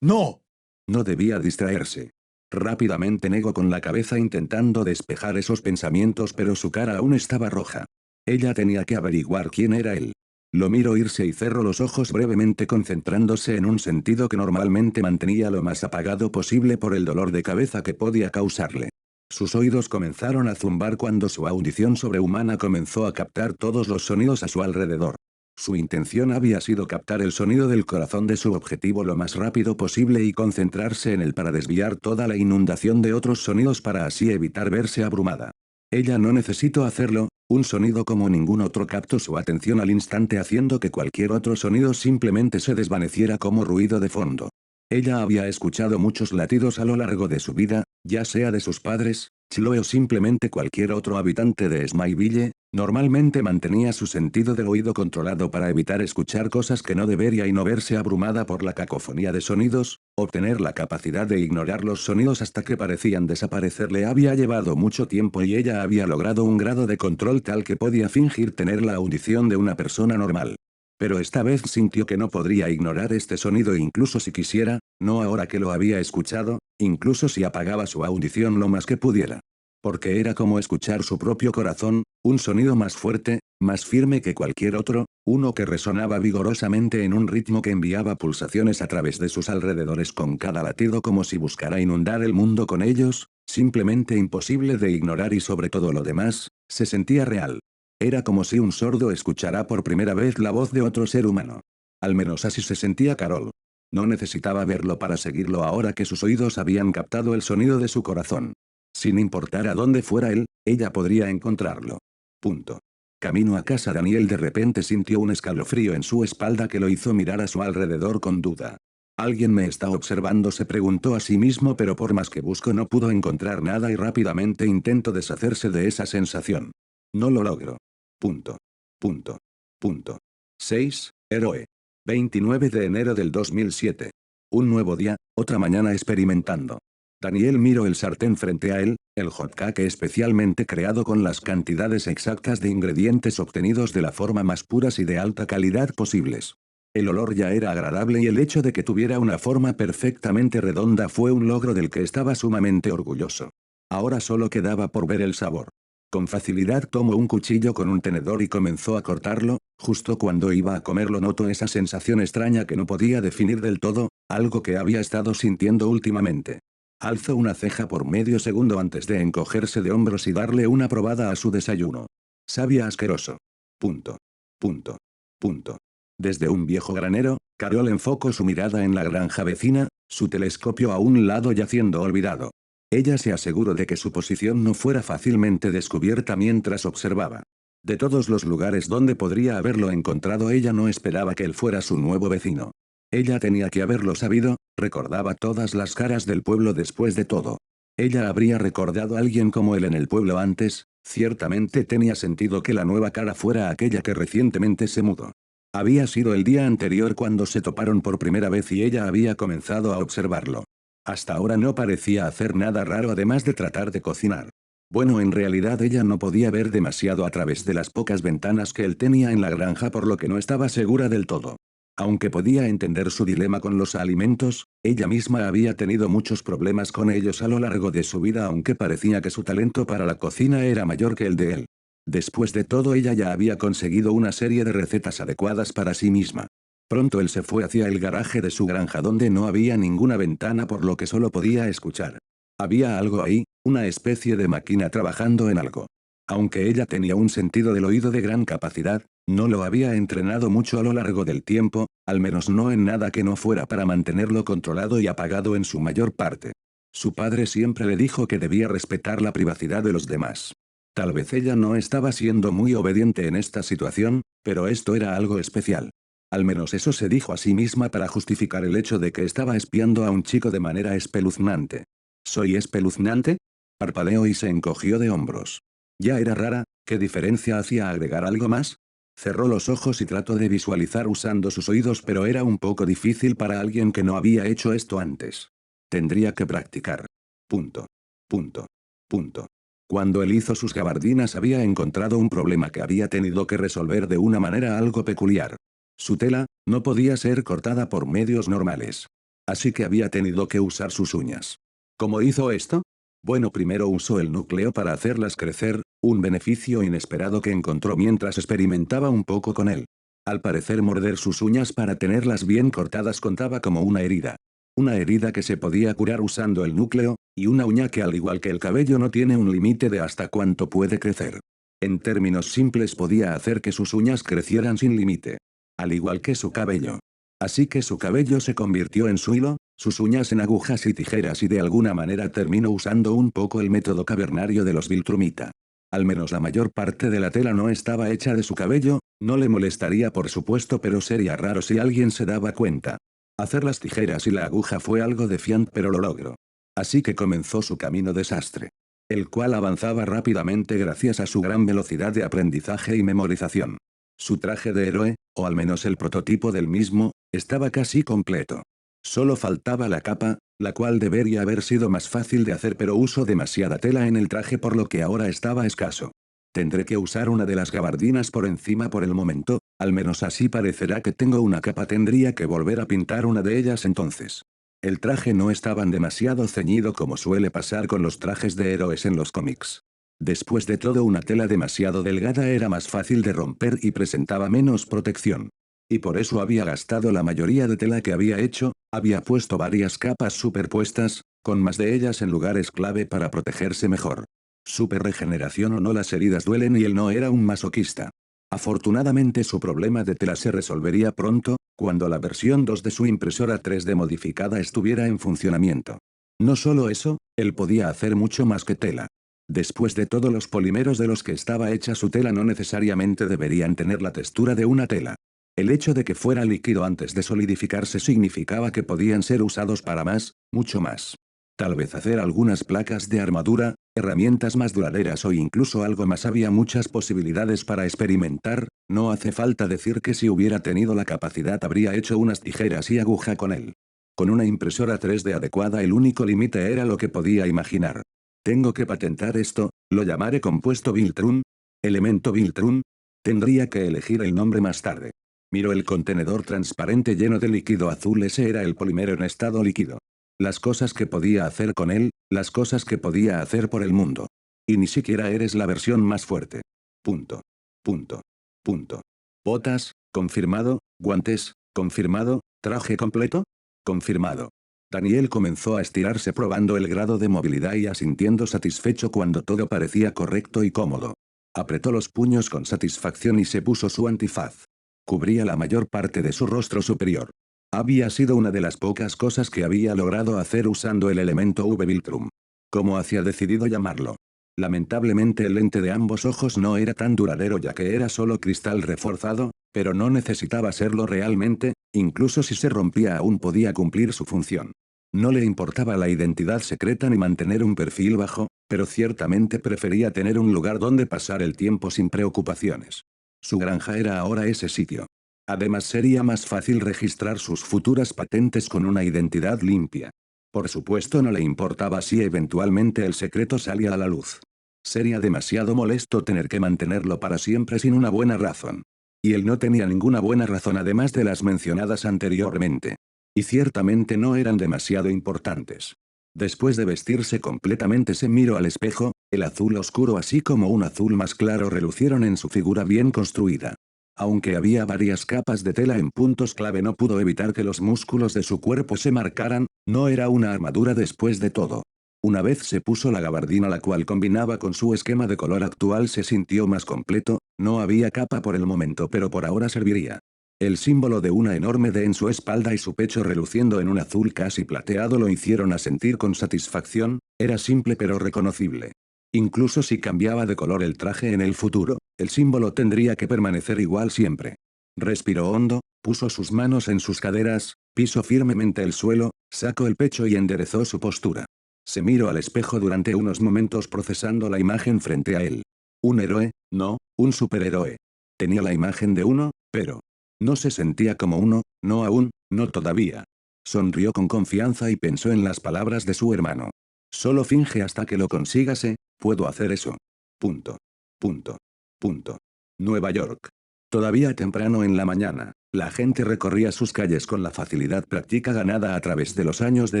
¡No! No debía distraerse. Rápidamente negó con la cabeza intentando despejar esos pensamientos, pero su cara aún estaba roja. Ella tenía que averiguar quién era él. Lo miró irse y cerró los ojos brevemente concentrándose en un sentido que normalmente mantenía lo más apagado posible por el dolor de cabeza que podía causarle. Sus oídos comenzaron a zumbar cuando su audición sobrehumana comenzó a captar todos los sonidos a su alrededor. Su intención había sido captar el sonido del corazón de su objetivo lo más rápido posible y concentrarse en él para desviar toda la inundación de otros sonidos para así evitar verse abrumada. Ella no necesitó hacerlo, Un sonido como ningún otro captó su atención al instante haciendo que cualquier otro sonido simplemente se desvaneciera como ruido de fondo. Ella había escuchado muchos latidos a lo largo de su vida, ya sea de sus padres, Chloe o simplemente cualquier otro habitante de Smileville. Normalmente mantenía su sentido del oído controlado para evitar escuchar cosas que no debería y no verse abrumada por la cacofonía de sonidos. Obtener la capacidad de ignorar los sonidos hasta que parecían desaparecer le había llevado mucho tiempo y ella había logrado un grado de control tal que podía fingir tener la audición de una persona normal. Pero esta vez sintió que no podría ignorar este sonido incluso si quisiera, no ahora que lo había escuchado, incluso si apagaba su audición lo más que pudiera. Porque era como escuchar su propio corazón, un sonido más fuerte, más firme que cualquier otro, uno que resonaba vigorosamente en un ritmo que enviaba pulsaciones a través de sus alrededores con cada latido como si buscara inundar el mundo con ellos, simplemente imposible de ignorar y sobre todo lo demás, se sentía real. Era como si un sordo escuchara por primera vez la voz de otro ser humano. Al menos así se sentía Carol. No necesitaba verlo para seguirlo ahora que sus oídos habían captado el sonido de su corazón. Sin importar a dónde fuera él, ella podría encontrarlo. Punto. Camino a casa Daniel de repente sintió un escalofrío en su espalda que lo hizo mirar a su alrededor con duda. ¿Alguien me está observando?, se preguntó a sí mismo, pero por más que buscó no pudo encontrar nada y rápidamente intentó deshacerse de esa sensación. No lo logro. Punto. Punto. Punto. 6. Héroe. 29 de enero del 2007. Un nuevo día, otra mañana experimentando. Daniel miró el sartén frente a él, el hot cake especialmente creado con las cantidades exactas de ingredientes obtenidos de la forma más puras y de alta calidad posibles. El olor ya era agradable y el hecho de que tuviera una forma perfectamente redonda fue un logro del que estaba sumamente orgulloso. Ahora solo quedaba por ver el sabor. Con facilidad tomó un cuchillo con un tenedor y comenzó a cortarlo. Justo cuando iba a comerlo notó esa sensación extraña que no podía definir del todo, algo que había estado sintiendo últimamente. Alzó una ceja por medio segundo antes de encogerse de hombros y darle una probada a su desayuno. Sabía asqueroso. Punto. Punto. Punto. Desde un viejo granero, Carol enfocó su mirada en la granja vecina, su telescopio a un lado yaciendo olvidado. Ella se aseguró de que su posición no fuera fácilmente descubierta mientras observaba. De todos los lugares donde podría haberlo encontrado, ella no esperaba que él fuera su nuevo vecino. Ella tenía que haberlo sabido, recordaba todas las caras del pueblo después de todo. Ella habría recordado a alguien como él en el pueblo antes, ciertamente tenía sentido que la nueva cara fuera aquella que recientemente se mudó. Había sido el día anterior cuando se toparon por primera vez y ella había comenzado a observarlo. Hasta ahora no parecía hacer nada raro además de tratar de cocinar. Bueno, en realidad ella no podía ver demasiado a través de las pocas ventanas que él tenía en la granja, por lo que no estaba segura del todo. Aunque podía entender su dilema con los alimentos, ella misma había tenido muchos problemas con ellos a lo largo de su vida, aunque parecía que su talento para la cocina era mayor que el de él. Después de todo, ella ya había conseguido una serie de recetas adecuadas para sí misma. Pronto él se fue hacia el garaje de su granja donde no había ninguna ventana, por lo que solo podía escuchar. Había algo ahí, una especie de máquina trabajando en algo. Aunque ella tenía un sentido del oído de gran capacidad, no lo había entrenado mucho a lo largo del tiempo, al menos no en nada que no fuera para mantenerlo controlado y apagado en su mayor parte. Su padre siempre le dijo que debía respetar la privacidad de los demás. Tal vez ella no estaba siendo muy obediente en esta situación, pero esto era algo especial. Al menos eso se dijo a sí misma para justificar el hecho de que estaba espiando a un chico de manera espeluznante. ¿Soy espeluznante? Parpadeó y se encogió de hombros. Ya era rara, ¿qué diferencia hacía agregar algo más? Cerró los ojos y trató de visualizar usando sus oídos, pero era un poco difícil para alguien que no había hecho esto antes. Tendría que practicar. Punto. Punto. Punto. Cuando él hizo sus gabardinas había encontrado un problema que había tenido que resolver de una manera algo peculiar. Su tela, no podía ser cortada por medios normales. Así que había tenido que usar sus uñas. ¿Cómo hizo esto? Bueno, primero usó el núcleo para hacerlas crecer, un beneficio inesperado que encontró mientras experimentaba un poco con él. Al parecer, morder sus uñas para tenerlas bien cortadas contaba como una herida. Una herida que se podía curar usando el núcleo, y una uña que, al igual que el cabello, no tiene un límite de hasta cuánto puede crecer. En términos simples, podía hacer que sus uñas crecieran sin límite. Al igual que su cabello. Así que su cabello se convirtió en su hilo, sus uñas en agujas y tijeras, y de alguna manera terminó usando un poco el método cavernario de los Viltrumita. Al menos la mayor parte de la tela no estaba hecha de su cabello, no le molestaría por supuesto, pero sería raro si alguien se daba cuenta. Hacer las tijeras y la aguja fue algo defiant, pero lo logró. Así que comenzó su camino desastre. El cual avanzaba rápidamente gracias a su gran velocidad de aprendizaje y memorización. Su traje de héroe, o al menos el prototipo del mismo, estaba casi completo. Solo faltaba la capa, la cual debería haber sido más fácil de hacer, pero usó demasiada tela en el traje por lo que ahora estaba escaso. Tendré que usar una de las gabardinas por encima por el momento, al menos así parecerá que tengo una capa. Tendría que volver a pintar una de ellas entonces. El traje no estaba demasiado ceñido como suele pasar con los trajes de héroes en los cómics. Después de todo, una tela demasiado delgada era más fácil de romper y presentaba menos protección. Y por eso había gastado la mayoría de tela que había hecho, había puesto varias capas superpuestas, con más de ellas en lugares clave para protegerse mejor. Super regeneración o no, las heridas duelen y él no era un masoquista. Afortunadamente su problema de tela se resolvería pronto, cuando la versión 2 de su impresora 3D modificada estuviera en funcionamiento. No solo eso, él podía hacer mucho más que tela. Después de todo, los polímeros de los que estaba hecha su tela no necesariamente deberían tener la textura de una tela. El hecho de que fuera líquido antes de solidificarse significaba que podían ser usados para más, mucho más. Tal vez hacer algunas placas de armadura, herramientas más duraderas o incluso algo más. Había muchas posibilidades para experimentar, no hace falta decir que si hubiera tenido la capacidad habría hecho unas tijeras y aguja con él. Con una impresora 3D adecuada, el único límite era lo que podía imaginar. Tengo que patentar esto, lo llamaré compuesto Viltrun. Elemento Viltrun. Tendría que elegir el nombre más tarde. Miró el contenedor transparente lleno de líquido azul. Ese era el polímero en estado líquido. Las cosas que podía hacer con él, las cosas que podía hacer por el mundo. Y ni siquiera eres la versión más fuerte. Punto. Punto. Punto. Botas, confirmado. Guantes, confirmado. Traje completo, confirmado. Daniel comenzó a estirarse probando el grado de movilidad y asintiendo satisfecho cuando todo parecía correcto y cómodo. Apretó los puños con satisfacción y se puso su antifaz. Cubría la mayor parte de su rostro superior. Había sido una de las pocas cosas que había logrado hacer usando el elemento V-Viltrum. Como hacía decidido llamarlo. Lamentablemente el lente de ambos ojos no era tan duradero ya que era solo cristal reforzado, pero no necesitaba serlo realmente, incluso si se rompía aún podía cumplir su función. No le importaba la identidad secreta ni mantener un perfil bajo, pero ciertamente prefería tener un lugar donde pasar el tiempo sin preocupaciones. Su granja era ahora ese sitio. Además, sería más fácil registrar sus futuras patentes con una identidad limpia. Por supuesto, no le importaba si eventualmente el secreto salía a la luz. Sería demasiado molesto tener que mantenerlo para siempre sin una buena razón. Y él no tenía ninguna buena razón además de las mencionadas anteriormente. Y ciertamente no eran demasiado importantes. Después de vestirse completamente se miró al espejo, el azul oscuro así como un azul más claro relucieron en su figura bien construida. Aunque había varias capas de tela en puntos clave, no pudo evitar que los músculos de su cuerpo se marcaran, no era una armadura después de todo. Una vez se puso la gabardina, la cual combinaba con su esquema de color actual, se sintió más completo. No había capa por el momento, pero por ahora serviría. El símbolo de una enorme D en su espalda y su pecho reluciendo en un azul casi plateado lo hicieron a sentir con satisfacción. Era simple pero reconocible. Incluso si cambiaba de color el traje en el futuro, el símbolo tendría que permanecer igual siempre. Respiró hondo, puso sus manos en sus caderas, pisó firmemente el suelo, sacó el pecho y enderezó su postura. Se miró al espejo durante unos momentos procesando la imagen frente a él. Un héroe, no, un superhéroe. Tenía la imagen de uno, pero no se sentía como uno, no aún, no todavía. Sonrió con confianza y pensó en las palabras de su hermano. Solo finge hasta que lo consigas, puedo hacer eso. Punto. Punto. Punto. Nueva York. Todavía temprano en la mañana, la gente recorría sus calles con la facilidad práctica ganada a través de los años de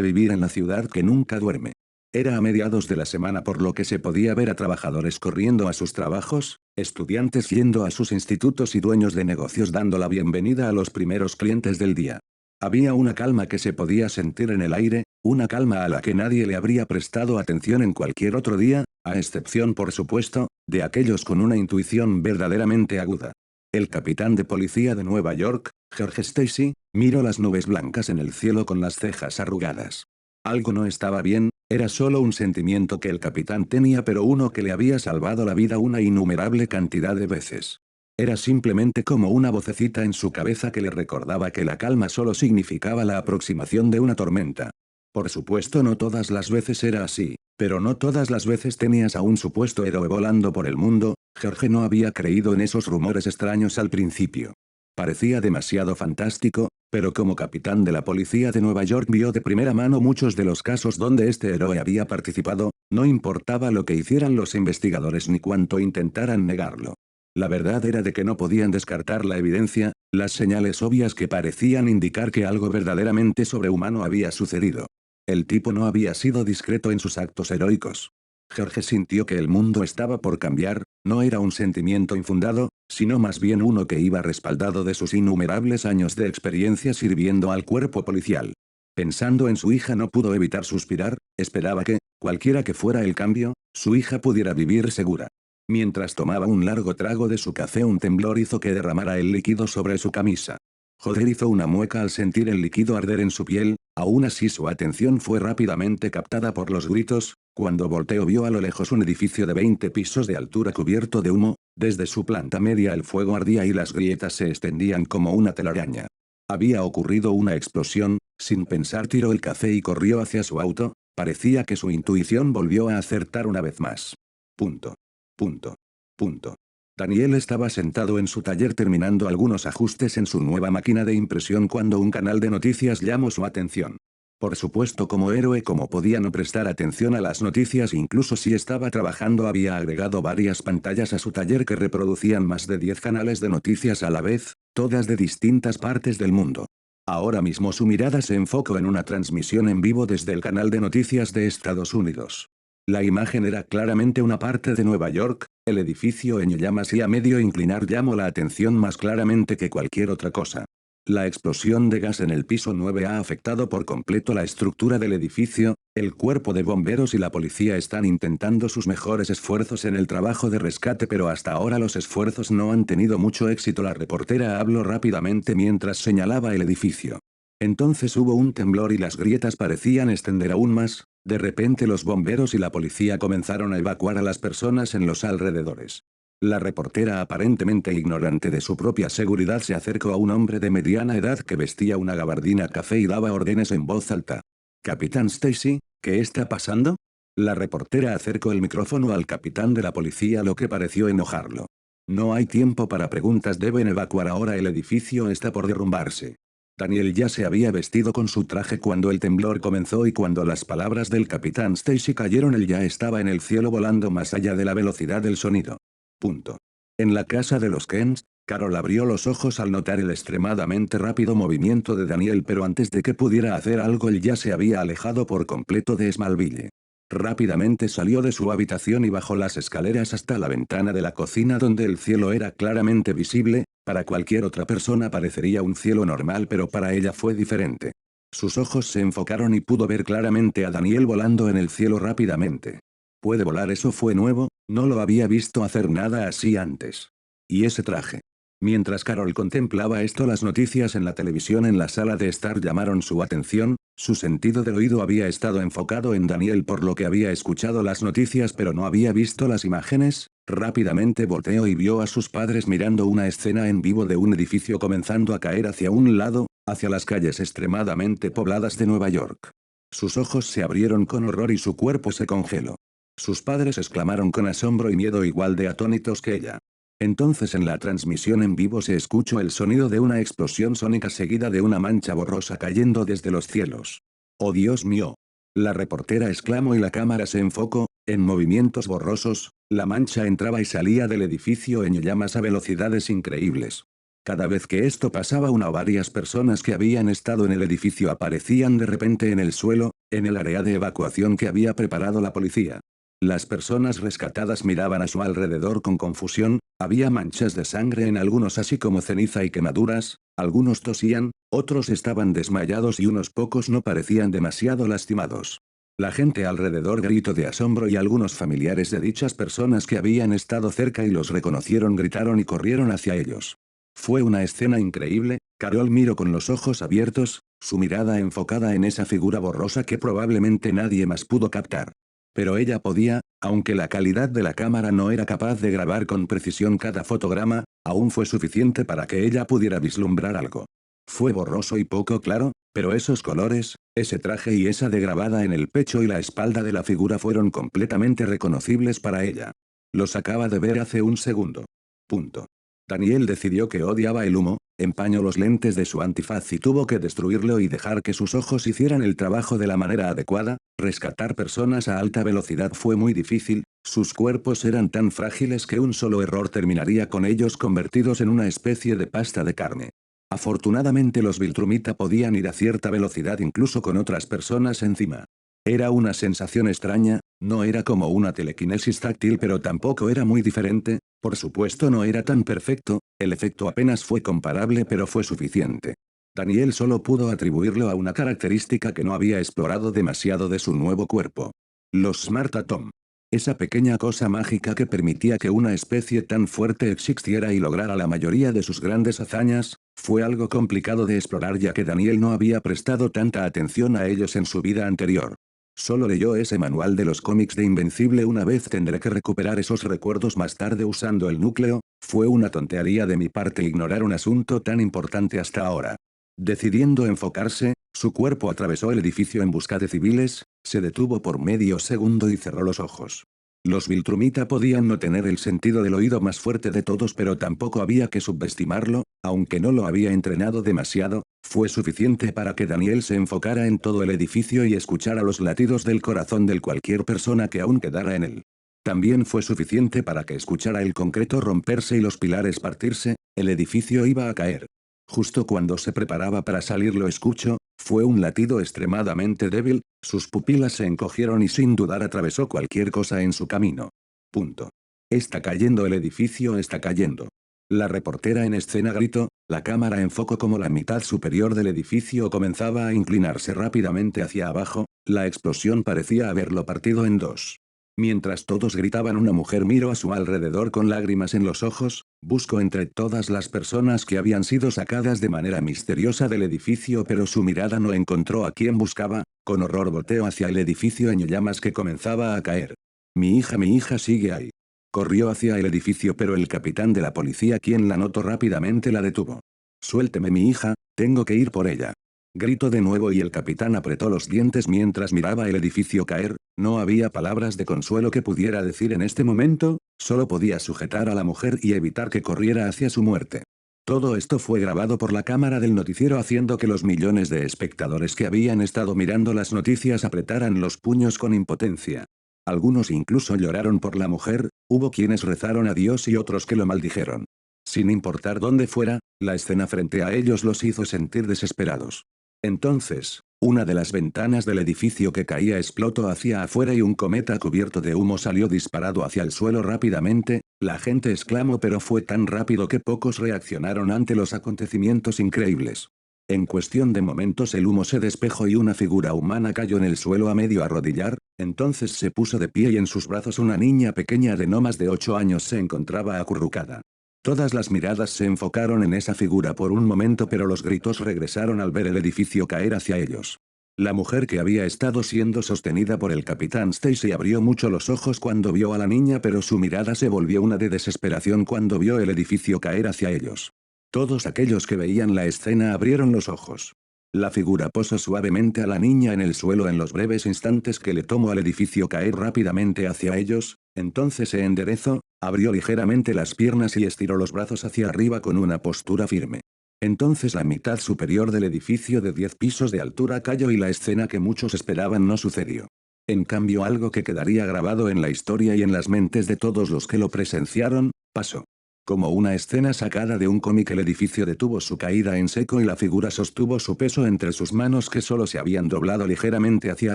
vivir en la ciudad que nunca duerme. Era a mediados de la semana, por lo que se podía ver a trabajadores corriendo a sus trabajos, estudiantes yendo a sus institutos y dueños de negocios dando la bienvenida a los primeros clientes del día. Había una calma que se podía sentir en el aire, una calma a la que nadie le habría prestado atención en cualquier otro día, a excepción por supuesto, de aquellos con una intuición verdaderamente aguda. El capitán de policía de Nueva York, George Stacy, miró las nubes blancas en el cielo con las cejas arrugadas. Algo no estaba bien, Era solo un sentimiento que el capitán tenía, pero uno que le había salvado la vida una innumerable cantidad de veces. Era simplemente como una vocecita en su cabeza que le recordaba que la calma solo significaba la aproximación de una tormenta. Por supuesto, no todas las veces era así, pero no todas las veces tenías a un supuesto héroe volando por el mundo. George no había creído en esos rumores extraños al principio. Parecía demasiado fantástico, pero como capitán de la policía de Nueva York vio de primera mano muchos de los casos donde este héroe había participado, no importaba lo que hicieran los investigadores ni cuánto intentaran negarlo. La verdad era de que no podían descartar la evidencia, las señales obvias que parecían indicar que algo verdaderamente sobrehumano había sucedido. El tipo no había sido discreto en sus actos heroicos. George sintió que el mundo estaba por cambiar, no era un sentimiento infundado, sino más bien uno que iba respaldado de sus innumerables años de experiencia sirviendo al cuerpo policial. Pensando en su hija no pudo evitar suspirar, esperaba que, cualquiera que fuera el cambio, su hija pudiera vivir segura. Mientras tomaba un largo trago de su café, un temblor hizo que derramara el líquido sobre su camisa. Joder, hizo una mueca al sentir el líquido arder en su piel, aún así su atención fue rápidamente captada por los gritos. Cuando volteó vio a lo lejos un edificio de 20 pisos de altura cubierto de humo, desde su planta media el fuego ardía y las grietas se extendían como una telaraña. Había ocurrido una explosión. Sin pensar tiró el café y corrió hacia su auto, parecía que su intuición volvió a acertar una vez más. Punto. Punto. Punto. Daniel estaba sentado en su taller terminando algunos ajustes en su nueva máquina de impresión cuando un canal de noticias llamó su atención. Por supuesto, como héroe, como podía no prestar atención a las noticias incluso si estaba trabajando, había agregado varias pantallas a su taller que reproducían más de 10 canales de noticias a la vez, todas de distintas partes del mundo. Ahora mismo su mirada se enfocó en una transmisión en vivo desde el canal de noticias de Estados Unidos. La imagen era claramente una parte de Nueva York, el edificio en llamas y a medio inclinar llamó la atención más claramente que cualquier otra cosa. La explosión de gas en el piso 9 ha afectado por completo la estructura del edificio, el cuerpo de bomberos y la policía están intentando sus mejores esfuerzos en el trabajo de rescate, pero hasta ahora los esfuerzos no han tenido mucho éxito. La reportera habló rápidamente mientras señalaba el edificio. Entonces hubo un temblor y las grietas parecían extender aún más. De repente los bomberos y la policía comenzaron a evacuar a las personas en los alrededores. La reportera, aparentemente ignorante de su propia seguridad, se acercó a un hombre de mediana edad que vestía una gabardina café y daba órdenes en voz alta. «Capitán Stacy, ¿qué está pasando?». La reportera acercó el micrófono al capitán de la policía, lo que pareció enojarlo. «No hay tiempo para preguntas, deben evacuar ahora, el edificio está por derrumbarse». Daniel ya se había vestido con su traje cuando el temblor comenzó y cuando las palabras del capitán Stacy cayeron él ya estaba en el cielo volando más allá de la velocidad del sonido. Punto. En la casa de los Kents, Carol abrió los ojos al notar el extremadamente rápido movimiento de Daniel, pero antes de que pudiera hacer algo él ya se había alejado por completo de Smallville. Rápidamente salió de su habitación y bajó las escaleras hasta la ventana de la cocina donde el cielo era claramente visible. Para cualquier otra persona parecería un cielo normal, pero para ella fue diferente. Sus ojos se enfocaron y pudo ver claramente a Daniel volando en el cielo rápidamente. ¿Puede volar? Eso fue nuevo, no lo había visto hacer nada así antes. ¿Y ese traje? Mientras Carol contemplaba esto, las noticias en la televisión en la sala de estar llamaron su atención. Su sentido del oído había estado enfocado en Daniel por lo que había escuchado las noticias pero no había visto las imágenes. Rápidamente volteó y vio a sus padres mirando una escena en vivo de un edificio comenzando a caer hacia un lado, hacia las calles extremadamente pobladas de Nueva York. Sus ojos se abrieron con horror y su cuerpo se congeló. Sus padres exclamaron con asombro y miedo igual de atónitos que ella. Entonces en la transmisión en vivo se escuchó el sonido de una explosión sónica seguida de una mancha borrosa cayendo desde los cielos. «¡Oh Dios mío!». La reportera exclamó y la cámara se enfocó. En movimientos borrosos, la mancha entraba y salía del edificio en llamas a velocidades increíbles. Cada vez que esto pasaba, una o varias personas que habían estado en el edificio aparecían de repente en el suelo, en el área de evacuación que había preparado la policía. Las personas rescatadas miraban a su alrededor con confusión, había manchas de sangre en algunos así como ceniza y quemaduras, algunos tosían, otros estaban desmayados y unos pocos no parecían demasiado lastimados. La gente alrededor gritó de asombro y algunos familiares de dichas personas que habían estado cerca y los reconocieron gritaron y corrieron hacia ellos. Fue una escena increíble. Carol miró con los ojos abiertos, su mirada enfocada en esa figura borrosa que probablemente nadie más pudo captar. Pero ella podía, aunque la calidad de la cámara no era capaz de grabar con precisión cada fotograma, aún fue suficiente para que ella pudiera vislumbrar algo. Fue borroso y poco claro, pero esos colores, ese traje y esa degradada en el pecho y la espalda de la figura fueron completamente reconocibles para ella. Los acaba de ver hace un segundo. Punto. Daniel decidió que odiaba el humo, empañó los lentes de su antifaz y tuvo que destruirlo y dejar que sus ojos hicieran el trabajo de la manera adecuada. Rescatar personas a alta velocidad fue muy difícil, sus cuerpos eran tan frágiles que un solo error terminaría con ellos convertidos en una especie de pasta de carne. Afortunadamente los Viltrumita podían ir a cierta velocidad incluso con otras personas encima. Era una sensación extraña, no era como una telequinesis táctil pero tampoco era muy diferente, por supuesto no era tan perfecto, el efecto apenas fue comparable pero fue suficiente. Daniel solo pudo atribuirlo a una característica que no había explorado demasiado de su nuevo cuerpo. Los Smart Atom. Esa pequeña cosa mágica que permitía que una especie tan fuerte existiera y lograra la mayoría de sus grandes hazañas, fue algo complicado de explorar ya que Daniel no había prestado tanta atención a ellos en su vida anterior. Solo leyó ese manual de los cómics de Invencible una vez tendré que recuperar esos recuerdos más tarde usando el núcleo, fue una tontería de mi parte ignorar un asunto tan importante hasta ahora. Decidiendo enfocarse, su cuerpo atravesó el edificio en busca de civiles, se detuvo por medio segundo y cerró los ojos. Los Viltrumita podían no tener el sentido del oído más fuerte de todos pero tampoco había que subestimarlo, aunque no lo había entrenado demasiado, fue suficiente para que Daniel se enfocara en todo el edificio y escuchara los latidos del corazón de cualquier persona que aún quedara en él. También fue suficiente para que escuchara el concreto romperse y los pilares partirse, el edificio iba a caer. Justo cuando se preparaba para salir lo escuchó, fue un latido extremadamente débil, sus pupilas se encogieron y sin dudar atravesó cualquier cosa en su camino. Punto. Está cayendo el edificio, está cayendo. La reportera en escena gritó, la cámara enfocó como la mitad superior del edificio comenzaba a inclinarse rápidamente hacia abajo, la explosión parecía haberlo partido en dos. Mientras todos gritaban una mujer miró a su alrededor con lágrimas en los ojos, buscó entre todas las personas que habían sido sacadas de manera misteriosa del edificio pero su mirada no encontró a quien buscaba, con horror volteó hacia el edificio en llamas que comenzaba a caer. Mi hija sigue ahí. Corrió hacia el edificio pero el capitán de la policía quien la notó rápidamente la detuvo. Suélteme mi hija, tengo que ir por ella. Gritó de nuevo y el capitán apretó los dientes mientras miraba el edificio caer, no había palabras de consuelo que pudiera decir en este momento, solo podía sujetar a la mujer y evitar que corriera hacia su muerte. Todo esto fue grabado por la cámara del noticiero haciendo que los millones de espectadores que habían estado mirando las noticias apretaran los puños con impotencia. Algunos incluso lloraron por la mujer, hubo quienes rezaron a Dios y otros que lo maldijeron. Sin importar dónde fuera, la escena frente a ellos los hizo sentir desesperados. Entonces, una de las ventanas del edificio que caía explotó hacia afuera y un cometa cubierto de humo salió disparado hacia el suelo rápidamente, la gente exclamó pero fue tan rápido que pocos reaccionaron ante los acontecimientos increíbles. En cuestión de momentos el humo se despejó y una figura humana cayó en el suelo a medio arrodillar, entonces se puso de pie y en sus brazos una niña pequeña de no más de 8 años se encontraba acurrucada. Todas las miradas se enfocaron en esa figura por un momento pero los gritos regresaron al ver el edificio caer hacia ellos. La mujer que había estado siendo sostenida por el capitán Stacy abrió mucho los ojos cuando vio a la niña pero su mirada se volvió una de desesperación cuando vio el edificio caer hacia ellos. Todos aquellos que veían la escena abrieron los ojos. La figura posó suavemente a la niña en el suelo en los breves instantes que le tomó al edificio caer rápidamente hacia ellos, entonces se enderezó, abrió ligeramente las piernas y estiró los brazos hacia arriba con una postura firme. Entonces la mitad superior del edificio de 10 pisos de altura cayó y la escena que muchos esperaban no sucedió. En cambio algo que quedaría grabado en la historia y en las mentes de todos los que lo presenciaron, pasó. Como una escena sacada de un cómic el edificio detuvo su caída en seco y la figura sostuvo su peso entre sus manos que solo se habían doblado ligeramente hacia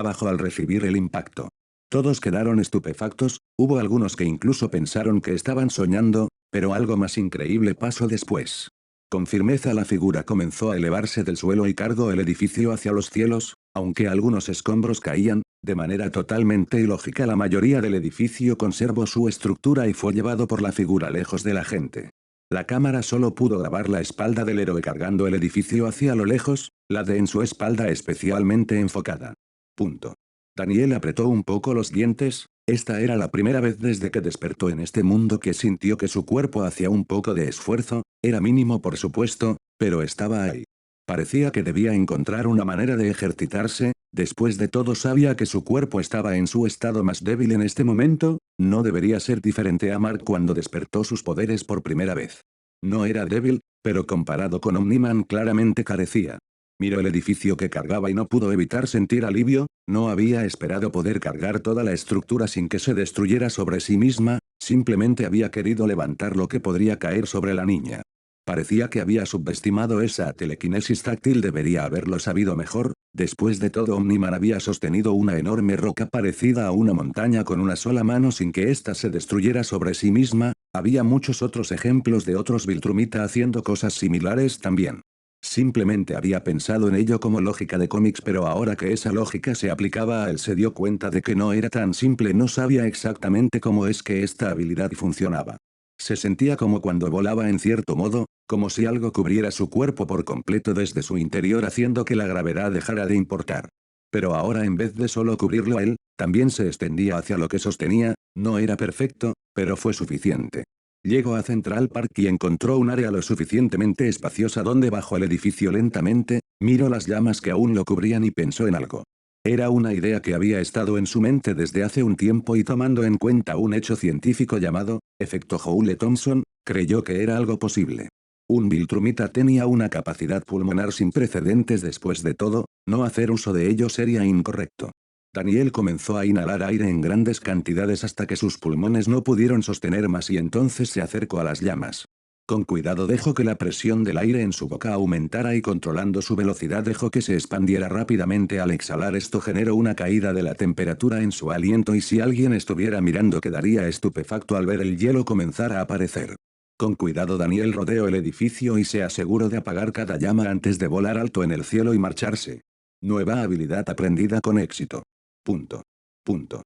abajo al recibir el impacto. Todos quedaron estupefactos, hubo algunos que incluso pensaron que estaban soñando, pero algo más increíble pasó después. Con firmeza la figura comenzó a elevarse del suelo y cargó el edificio hacia los cielos, aunque algunos escombros caían, de manera totalmente ilógica la mayoría del edificio conservó su estructura y fue llevado por la figura lejos de la gente. La cámara solo pudo grabar la espalda del héroe cargando el edificio hacia lo lejos, la de en su espalda especialmente enfocada. Punto. Daniel apretó un poco los dientes, esta era la primera vez desde que despertó en este mundo que sintió que su cuerpo hacía un poco de esfuerzo, era mínimo por supuesto, pero estaba ahí. Parecía que debía encontrar una manera de ejercitarse, después de todo sabía que su cuerpo estaba en su estado más débil en este momento, no debería ser diferente a Mark cuando despertó sus poderes por primera vez. No era débil, pero comparado con Omniman claramente carecía. Miró el edificio que cargaba y no pudo evitar sentir alivio, no había esperado poder cargar toda la estructura sin que se destruyera sobre sí misma, simplemente había querido levantar lo que podría caer sobre la niña. Parecía que había subestimado esa telequinesis táctil, debería haberlo sabido mejor, después de todo Omniman había sostenido una enorme roca parecida a una montaña con una sola mano sin que ésta se destruyera sobre sí misma, había muchos otros ejemplos de otros Viltrumita haciendo cosas similares también. Simplemente había pensado en ello como lógica de cómics, pero ahora que esa lógica se aplicaba a él se dio cuenta de que no era tan simple, no sabía exactamente cómo es que esta habilidad funcionaba. Se sentía como cuando volaba en cierto modo, como si algo cubriera su cuerpo por completo desde su interior haciendo que la gravedad dejara de importar. Pero ahora en vez de solo cubrirlo a él, también se extendía hacia lo que sostenía, no era perfecto, pero fue suficiente. Llegó a Central Park y encontró un área lo suficientemente espaciosa donde bajó el edificio lentamente, miró las llamas que aún lo cubrían y pensó en algo. Era una idea que había estado en su mente desde hace un tiempo y tomando en cuenta un hecho científico llamado, efecto Joule-Thomson, creyó que era algo posible. Un Viltrumita tenía una capacidad pulmonar sin precedentes después de todo, no hacer uso de ello sería incorrecto. Daniel comenzó a inhalar aire en grandes cantidades hasta que sus pulmones no pudieron sostener más y entonces se acercó a las llamas. Con cuidado dejó que la presión del aire en su boca aumentara y controlando su velocidad dejó que se expandiera rápidamente. Al exhalar esto generó una caída de la temperatura en su aliento y si alguien estuviera mirando quedaría estupefacto al ver el hielo comenzar a aparecer. Con cuidado Daniel rodeó el edificio y se aseguró de apagar cada llama antes de volar alto en el cielo y marcharse. Nueva habilidad aprendida con éxito. Punto. Punto.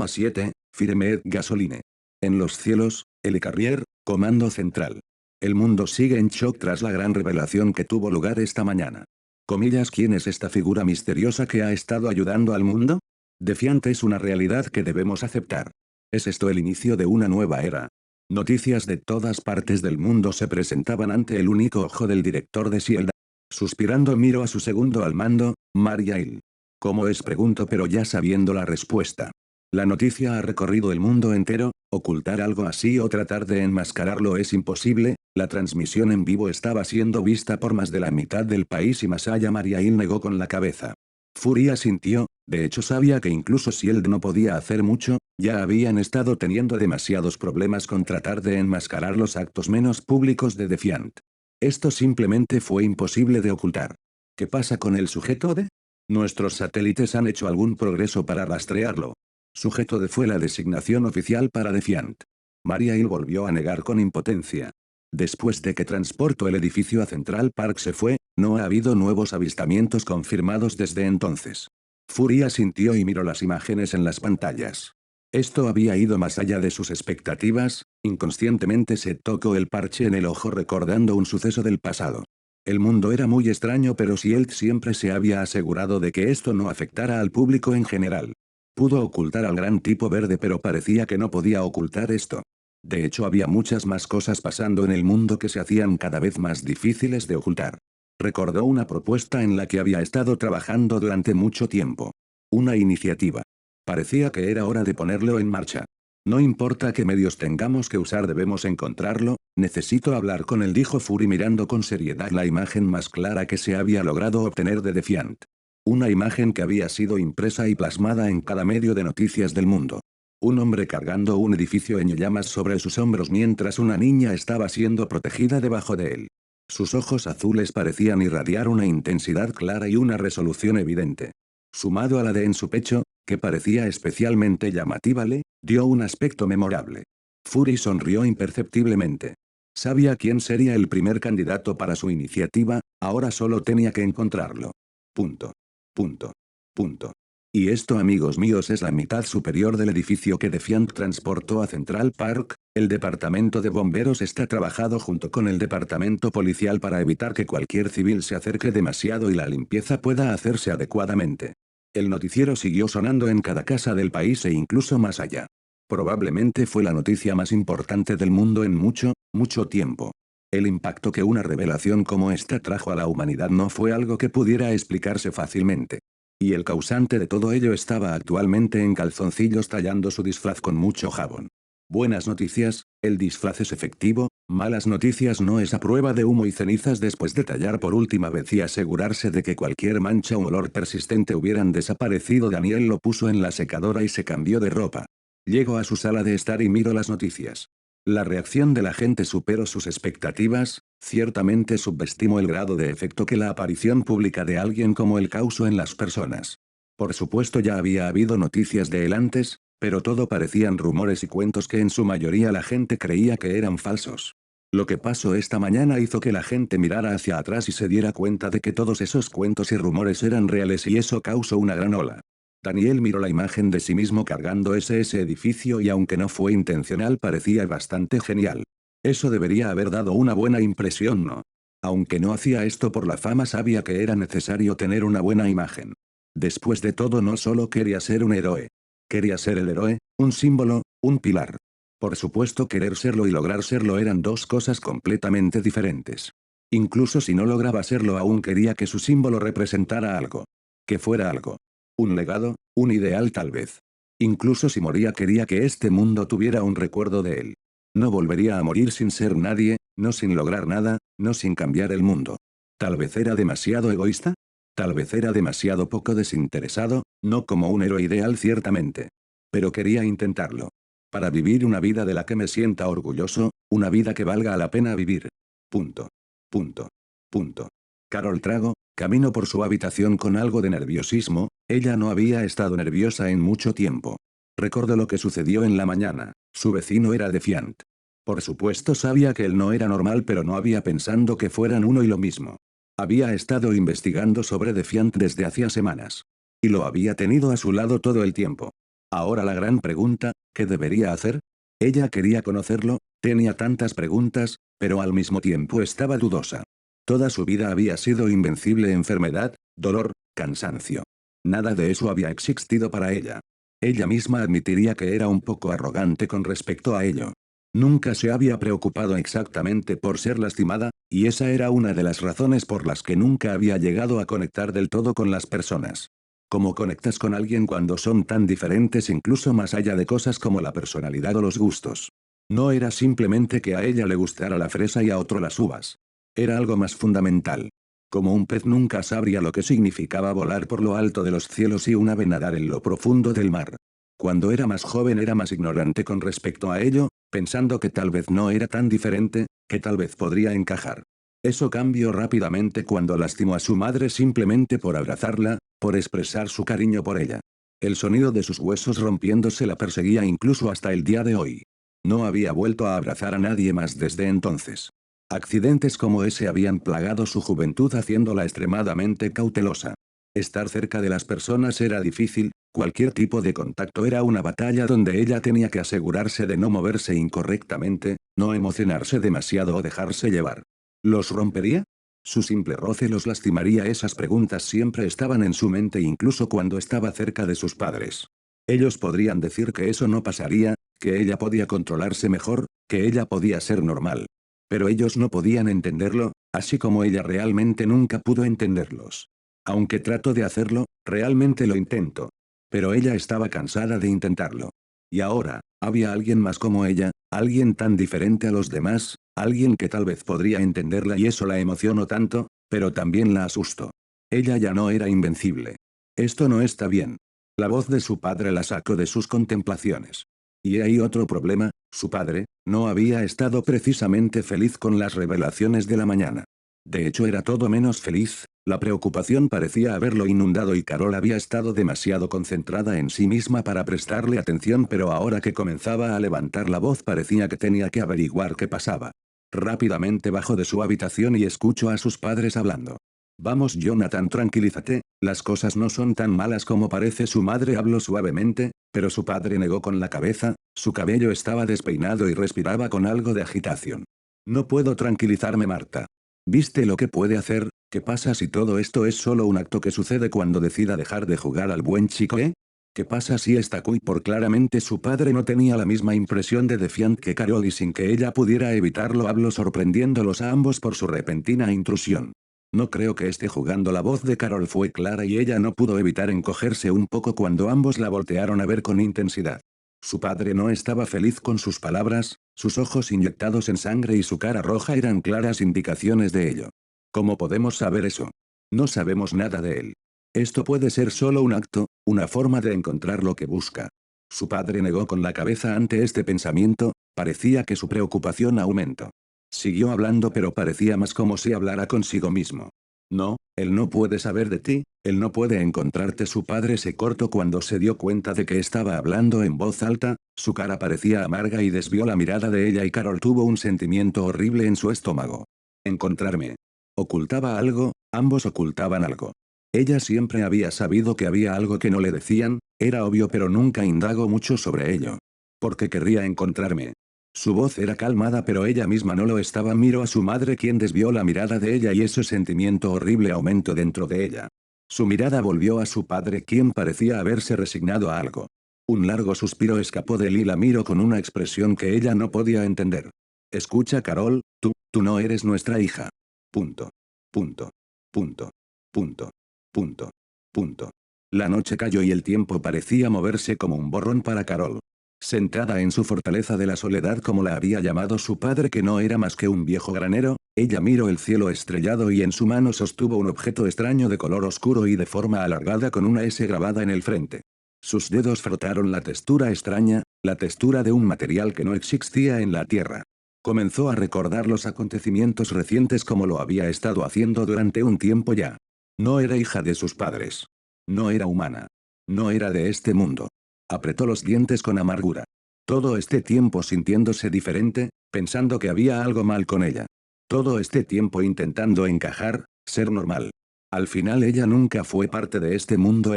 7. Firmed Gasoline. En los cielos, Helicarrier, Comando Central. El mundo sigue en shock tras la gran revelación que tuvo lugar esta mañana. Comillas, ¿quién es esta figura misteriosa que ha estado ayudando al mundo? Defiant es una realidad que debemos aceptar. ¿Es esto el inicio de una nueva era? Noticias de todas partes del mundo se presentaban ante el único ojo del director de S.H.I.E.L.D. Suspirando miró a su segundo al mando, Maria Hill. ¿Cómo es? Preguntó pero ya sabiendo la respuesta. La noticia ha recorrido el mundo entero, ocultar algo así o tratar de enmascararlo es imposible, la transmisión en vivo estaba siendo vista por más de la mitad del país y Masaya Maria Hill negó con la cabeza. Fury asintió, de hecho sabía que incluso si él no podía hacer mucho, ya habían estado teniendo demasiados problemas con tratar de enmascarar los actos menos públicos de Defiant. Esto simplemente fue imposible de ocultar. ¿Qué pasa con el sujeto D? Nuestros satélites han hecho algún progreso para rastrearlo. Sujeto D fue la designación oficial para Defiant. Maria Hill volvió a negar con impotencia. Después de que transportó el edificio a Central Park se fue, no ha habido nuevos avistamientos confirmados desde entonces. Fury asintió y miró las imágenes en las pantallas. Esto había ido más allá de sus expectativas, inconscientemente se tocó el parche en el ojo recordando un suceso del pasado. El mundo era muy extraño pero S.H.I.E.L.D. siempre se había asegurado de que esto no afectara al público en general. Pudo ocultar al gran tipo verde pero parecía que no podía ocultar esto. De hecho había muchas más cosas pasando en el mundo que se hacían cada vez más difíciles de ocultar. Recordó una propuesta en la que había estado trabajando durante mucho tiempo. Una iniciativa. Parecía que era hora de ponerlo en marcha. No importa qué medios tengamos que usar debemos encontrarlo, necesito hablar con él dijo Fury mirando con seriedad la imagen más clara que se había logrado obtener de Defiant. Una imagen que había sido impresa y plasmada en cada medio de noticias del mundo. Un hombre cargando un edificio en llamas sobre sus hombros mientras una niña estaba siendo protegida debajo de él. Sus ojos azules parecían irradiar una intensidad clara y una resolución evidente. Sumado a la de en su pecho, que parecía especialmente llamativa le dio un aspecto memorable. Fury sonrió imperceptiblemente. Sabía quién sería el primer candidato para su iniciativa, ahora solo tenía que encontrarlo. Punto. Punto. Punto. Y esto, amigos míos, es la mitad superior del edificio que Defiant transportó a Central Park. El departamento de bomberos está trabajado junto con el departamento policial para evitar que cualquier civil se acerque demasiado y la limpieza pueda hacerse adecuadamente. El noticiero siguió sonando en cada casa del país e incluso más allá. Probablemente fue la noticia más importante del mundo en mucho, mucho tiempo. El impacto que una revelación como esta trajo a la humanidad no fue algo que pudiera explicarse fácilmente. Y el causante de todo ello estaba actualmente en calzoncillos tallando su disfraz con mucho jabón. Buenas noticias, el disfraz es efectivo. Malas noticias, no es a prueba de humo y cenizas. Después de tallar por última vez y asegurarse de que cualquier mancha o olor persistente hubieran desaparecido, Daniel lo puso en la secadora y se cambió de ropa. Llegó a su sala de estar y miró las noticias. La reacción de la gente superó sus expectativas. Ciertamente subestimó el grado de efecto que la aparición pública de alguien como él causó en las personas. Por supuesto, ya había habido noticias de él antes, pero todo parecían rumores y cuentos que en su mayoría la gente creía que eran falsos. Lo que pasó esta mañana hizo que la gente mirara hacia atrás y se diera cuenta de que todos esos cuentos y rumores eran reales, y eso causó una gran ola. Daniel miró la imagen de sí mismo cargando ese edificio y, aunque no fue intencional, parecía bastante genial. Eso debería haber dado una buena impresión, ¿no? Aunque no hacía esto por la fama, sabía que era necesario tener una buena imagen. Después de todo, no solo quería ser un héroe. Quería ser el héroe, un símbolo, un pilar. Por supuesto, querer serlo y lograr serlo eran dos cosas completamente diferentes. Incluso si no lograba serlo, aún quería que su símbolo representara algo. Que fuera algo. Un legado, un ideal tal vez. Incluso si moría, quería que este mundo tuviera un recuerdo de él. No volvería a morir sin ser nadie, no sin lograr nada, no sin cambiar el mundo. Tal vez era demasiado egoísta. Tal vez era demasiado poco desinteresado, no como un héroe ideal ciertamente. Pero quería intentarlo. Para vivir una vida de la que me sienta orgulloso, una vida que valga la pena vivir. Punto. Punto. Punto. Carol tragó, caminó por su habitación con algo de nerviosismo. Ella no había estado nerviosa en mucho tiempo. Recordó lo que sucedió en la mañana. Su vecino era Defiant. Por supuesto, sabía que él no era normal, pero no había pensado que fueran uno y lo mismo. Había estado investigando sobre Defiant desde hacía semanas. Y lo había tenido a su lado todo el tiempo. Ahora la gran pregunta, ¿qué debería hacer? Ella quería conocerlo, tenía tantas preguntas, pero al mismo tiempo estaba dudosa. Toda su vida había sido invencible: enfermedad, dolor, cansancio. Nada de eso había existido para ella. Ella misma admitiría que era un poco arrogante con respecto a ello. Nunca se había preocupado exactamente por ser lastimada, y esa era una de las razones por las que nunca había llegado a conectar del todo con las personas. ¿Cómo conectas con alguien cuando son tan diferentes, incluso más allá de cosas como la personalidad o los gustos? No era simplemente que a ella le gustara la fresa y a otro las uvas. Era algo más fundamental. Como un pez nunca sabría lo que significaba volar por lo alto de los cielos y un ave nadar en lo profundo del mar. Cuando era más joven era más ignorante con respecto a ello, pensando que tal vez no era tan diferente, que tal vez podría encajar. Eso cambió rápidamente cuando lastimó a su madre simplemente por abrazarla, por expresar su cariño por ella. El sonido de sus huesos rompiéndose la perseguía incluso hasta el día de hoy. No había vuelto a abrazar a nadie más desde entonces. Accidentes como ese habían plagado su juventud, haciéndola extremadamente cautelosa. Estar cerca de las personas era difícil, cualquier tipo de contacto era una batalla donde ella tenía que asegurarse de no moverse incorrectamente, no emocionarse demasiado o dejarse llevar. ¿Los rompería? ¿Su simple roce los lastimaría? Esas preguntas siempre estaban en su mente, incluso cuando estaba cerca de sus padres. Ellos podrían decir que eso no pasaría, que ella podía controlarse mejor, que ella podía ser normal. Pero ellos no podían entenderlo, así como ella realmente nunca pudo entenderlos. Aunque trato de hacerlo, realmente lo intento. Pero ella estaba cansada de intentarlo. Y ahora, había alguien más como ella, alguien tan diferente a los demás, alguien que tal vez podría entenderla, y eso la emocionó tanto, pero también la asustó. Ella ya no era invencible. Esto no está bien. La voz de su padre la sacó de sus contemplaciones. Y hay otro problema: su padre no había estado precisamente feliz con las revelaciones de la mañana. De hecho, era todo menos feliz. La preocupación parecía haberlo inundado y Carol había estado demasiado concentrada en sí misma para prestarle atención, pero ahora que comenzaba a levantar la voz parecía que tenía que averiguar qué pasaba. Rápidamente bajó de su habitación y escuchó a sus padres hablando. Vamos Jonathan, tranquilízate, las cosas no son tan malas como parece. Su madre habló suavemente, pero su padre negó con la cabeza, su cabello estaba despeinado y respiraba con algo de agitación. No puedo tranquilizarme, Marta. ¿Viste lo que puede hacer? ¿Qué pasa si todo esto es solo un acto que sucede cuando decida dejar de jugar al buen chico, eh? ¿Qué pasa si está Kui? Por claramente su padre no tenía la misma impresión de Defiant que Carol y sin que ella pudiera evitarlo habló sorprendiéndolos a ambos por su repentina intrusión. No creo que esté jugando. La voz de Carol fue clara y ella no pudo evitar encogerse un poco cuando ambos la voltearon a ver con intensidad. Su padre no estaba feliz con sus palabras, sus ojos inyectados en sangre y su cara roja eran claras indicaciones de ello. ¿Cómo podemos saber eso? No sabemos nada de él. Esto puede ser solo un acto, una forma de encontrar lo que busca. Su padre negó con la cabeza ante este pensamiento, parecía que su preocupación aumentó. Siguió hablando pero parecía más como si hablara consigo mismo. No, él no puede saber de ti, él no puede encontrarte. Su padre se cortó cuando se dio cuenta de que estaba hablando en voz alta, su cara parecía amarga y desvió la mirada de ella y Carol tuvo un sentimiento horrible en su estómago. Encontrarme. Ocultaba algo, ambos ocultaban algo. Ella siempre había sabido que había algo que no le decían, era obvio pero nunca indagó mucho sobre ello. ¿Por qué querría encontrarme? Su voz era calmada pero ella misma no lo estaba. Miró a su madre quien desvió la mirada de ella y ese sentimiento horrible aumentó dentro de ella. Su mirada volvió a su padre quien parecía haberse resignado a algo. Un largo suspiro escapó de él y la miró con una expresión que ella no podía entender. Escucha Carol, tú no eres nuestra hija. Punto. Punto. Punto. Punto. Punto. Punto. La noche cayó y el tiempo parecía moverse como un borrón para Carol. Sentada en su fortaleza de la soledad como la había llamado su padre que no era más que un viejo granero, ella miró el cielo estrellado y en su mano sostuvo un objeto extraño de color oscuro y de forma alargada con una S grabada en el frente. Sus dedos frotaron la textura extraña, la textura de un material que no existía en la tierra. Comenzó a recordar los acontecimientos recientes como lo había estado haciendo durante un tiempo ya. No era hija de sus padres. No era humana. No era de este mundo. Apretó los dientes con amargura. Todo este tiempo sintiéndose diferente, pensando que había algo mal con ella. Todo este tiempo intentando encajar, ser normal. Al final ella nunca fue parte de este mundo.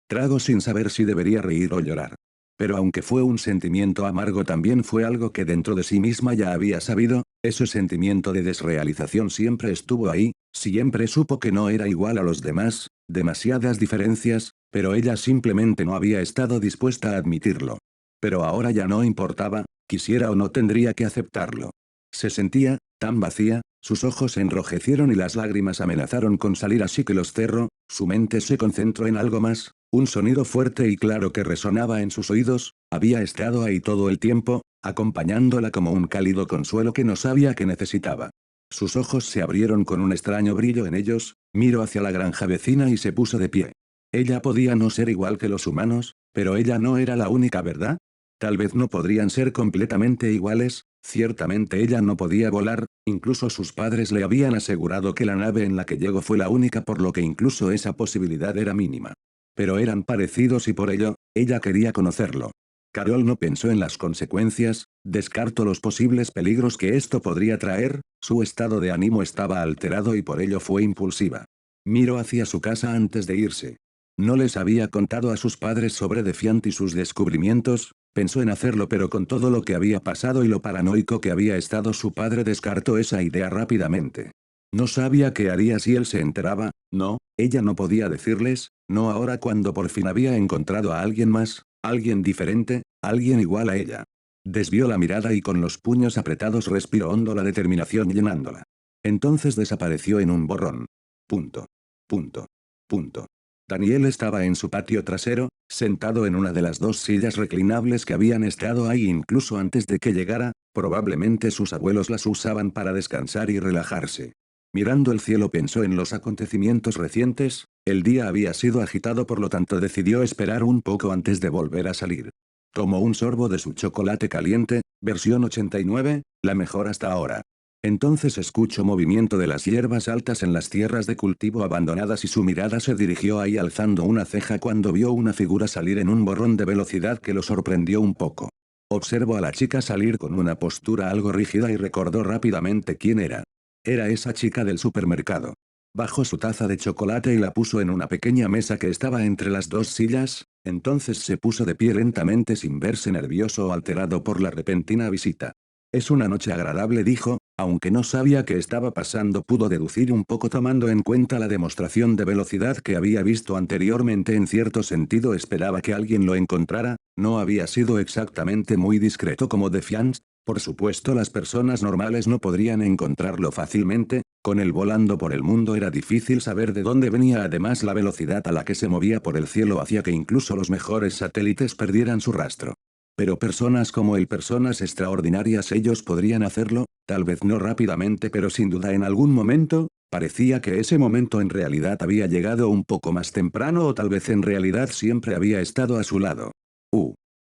Trago sin saber si debería reír o llorar. Pero aunque fue un sentimiento amargo también fue algo que dentro de sí misma ya había sabido, ese sentimiento de desrealización siempre estuvo ahí, siempre supo que no era igual a los demás, demasiadas diferencias, pero ella simplemente no había estado dispuesta a admitirlo. Pero ahora ya no importaba, quisiera o no tendría que aceptarlo. Se sentía, tan vacía, sus ojos se enrojecieron y las lágrimas amenazaron con salir así que los cerró, su mente se concentró en algo más, un sonido fuerte y claro que resonaba en sus oídos, había estado ahí todo el tiempo, acompañándola como un cálido consuelo que no sabía que necesitaba. Sus ojos se abrieron con un extraño brillo en ellos, miró hacia la granja vecina y se puso de pie. Ella podía no ser igual que los humanos, pero ella no era la única, ¿verdad? Tal vez no podrían ser completamente iguales, ciertamente ella no podía volar, incluso sus padres le habían asegurado que la nave en la que llegó fue la única por lo que incluso esa posibilidad era mínima. Pero eran parecidos y por ello, ella quería conocerlo. Carol no pensó en las consecuencias, descartó los posibles peligros que esto podría traer, su estado de ánimo estaba alterado y por ello fue impulsiva. Miró hacia su casa antes de irse. No les había contado a sus padres sobre Defiant y sus descubrimientos, pensó en hacerlo pero con todo lo que había pasado y lo paranoico que había estado su padre descartó esa idea rápidamente. No sabía qué haría si él se enteraba, no, ella no podía decirles, no ahora cuando por fin había encontrado a alguien más, alguien diferente, alguien igual a ella. Desvió la mirada y con los puños apretados respiró hondo la determinación llenándola. Entonces desapareció en un borrón. Punto. Punto. Punto. Daniel estaba en su patio trasero, sentado en una de las dos sillas reclinables que habían estado ahí incluso antes de que llegara, probablemente sus abuelos las usaban para descansar y relajarse. Mirando el cielo pensó en los acontecimientos recientes, el día había sido agitado por lo tanto decidió esperar un poco antes de volver a salir. Tomó un sorbo de su chocolate caliente, versión 89, la mejor hasta ahora. Entonces escuchó movimiento de las hierbas altas en las tierras de cultivo abandonadas y su mirada se dirigió ahí alzando una ceja cuando vio una figura salir en un borrón de velocidad que lo sorprendió un poco. Observó a la chica salir con una postura algo rígida y recordó rápidamente quién era. Era esa chica del supermercado. Bajó su taza de chocolate y la puso en una pequeña mesa que estaba entre las dos sillas, entonces se puso de pie lentamente sin verse nervioso o alterado por la repentina visita. Es una noche agradable, dijo, aunque no sabía qué estaba pasando, pudo deducir un poco tomando en cuenta la demostración de velocidad que había visto anteriormente. En cierto sentido esperaba que alguien lo encontrara, no había sido exactamente muy discreto como Defiance. Por supuesto, las personas normales no podrían encontrarlo fácilmente, con él volando por el mundo era difícil saber de dónde venía. Además, la velocidad a la que se movía por el cielo hacía que incluso los mejores satélites perdieran su rastro. Pero personas como él, personas extraordinarias, ellos podrían hacerlo, tal vez no rápidamente pero sin duda en algún momento. Parecía que ese momento en realidad había llegado un poco más temprano o tal vez en realidad siempre había estado a su lado.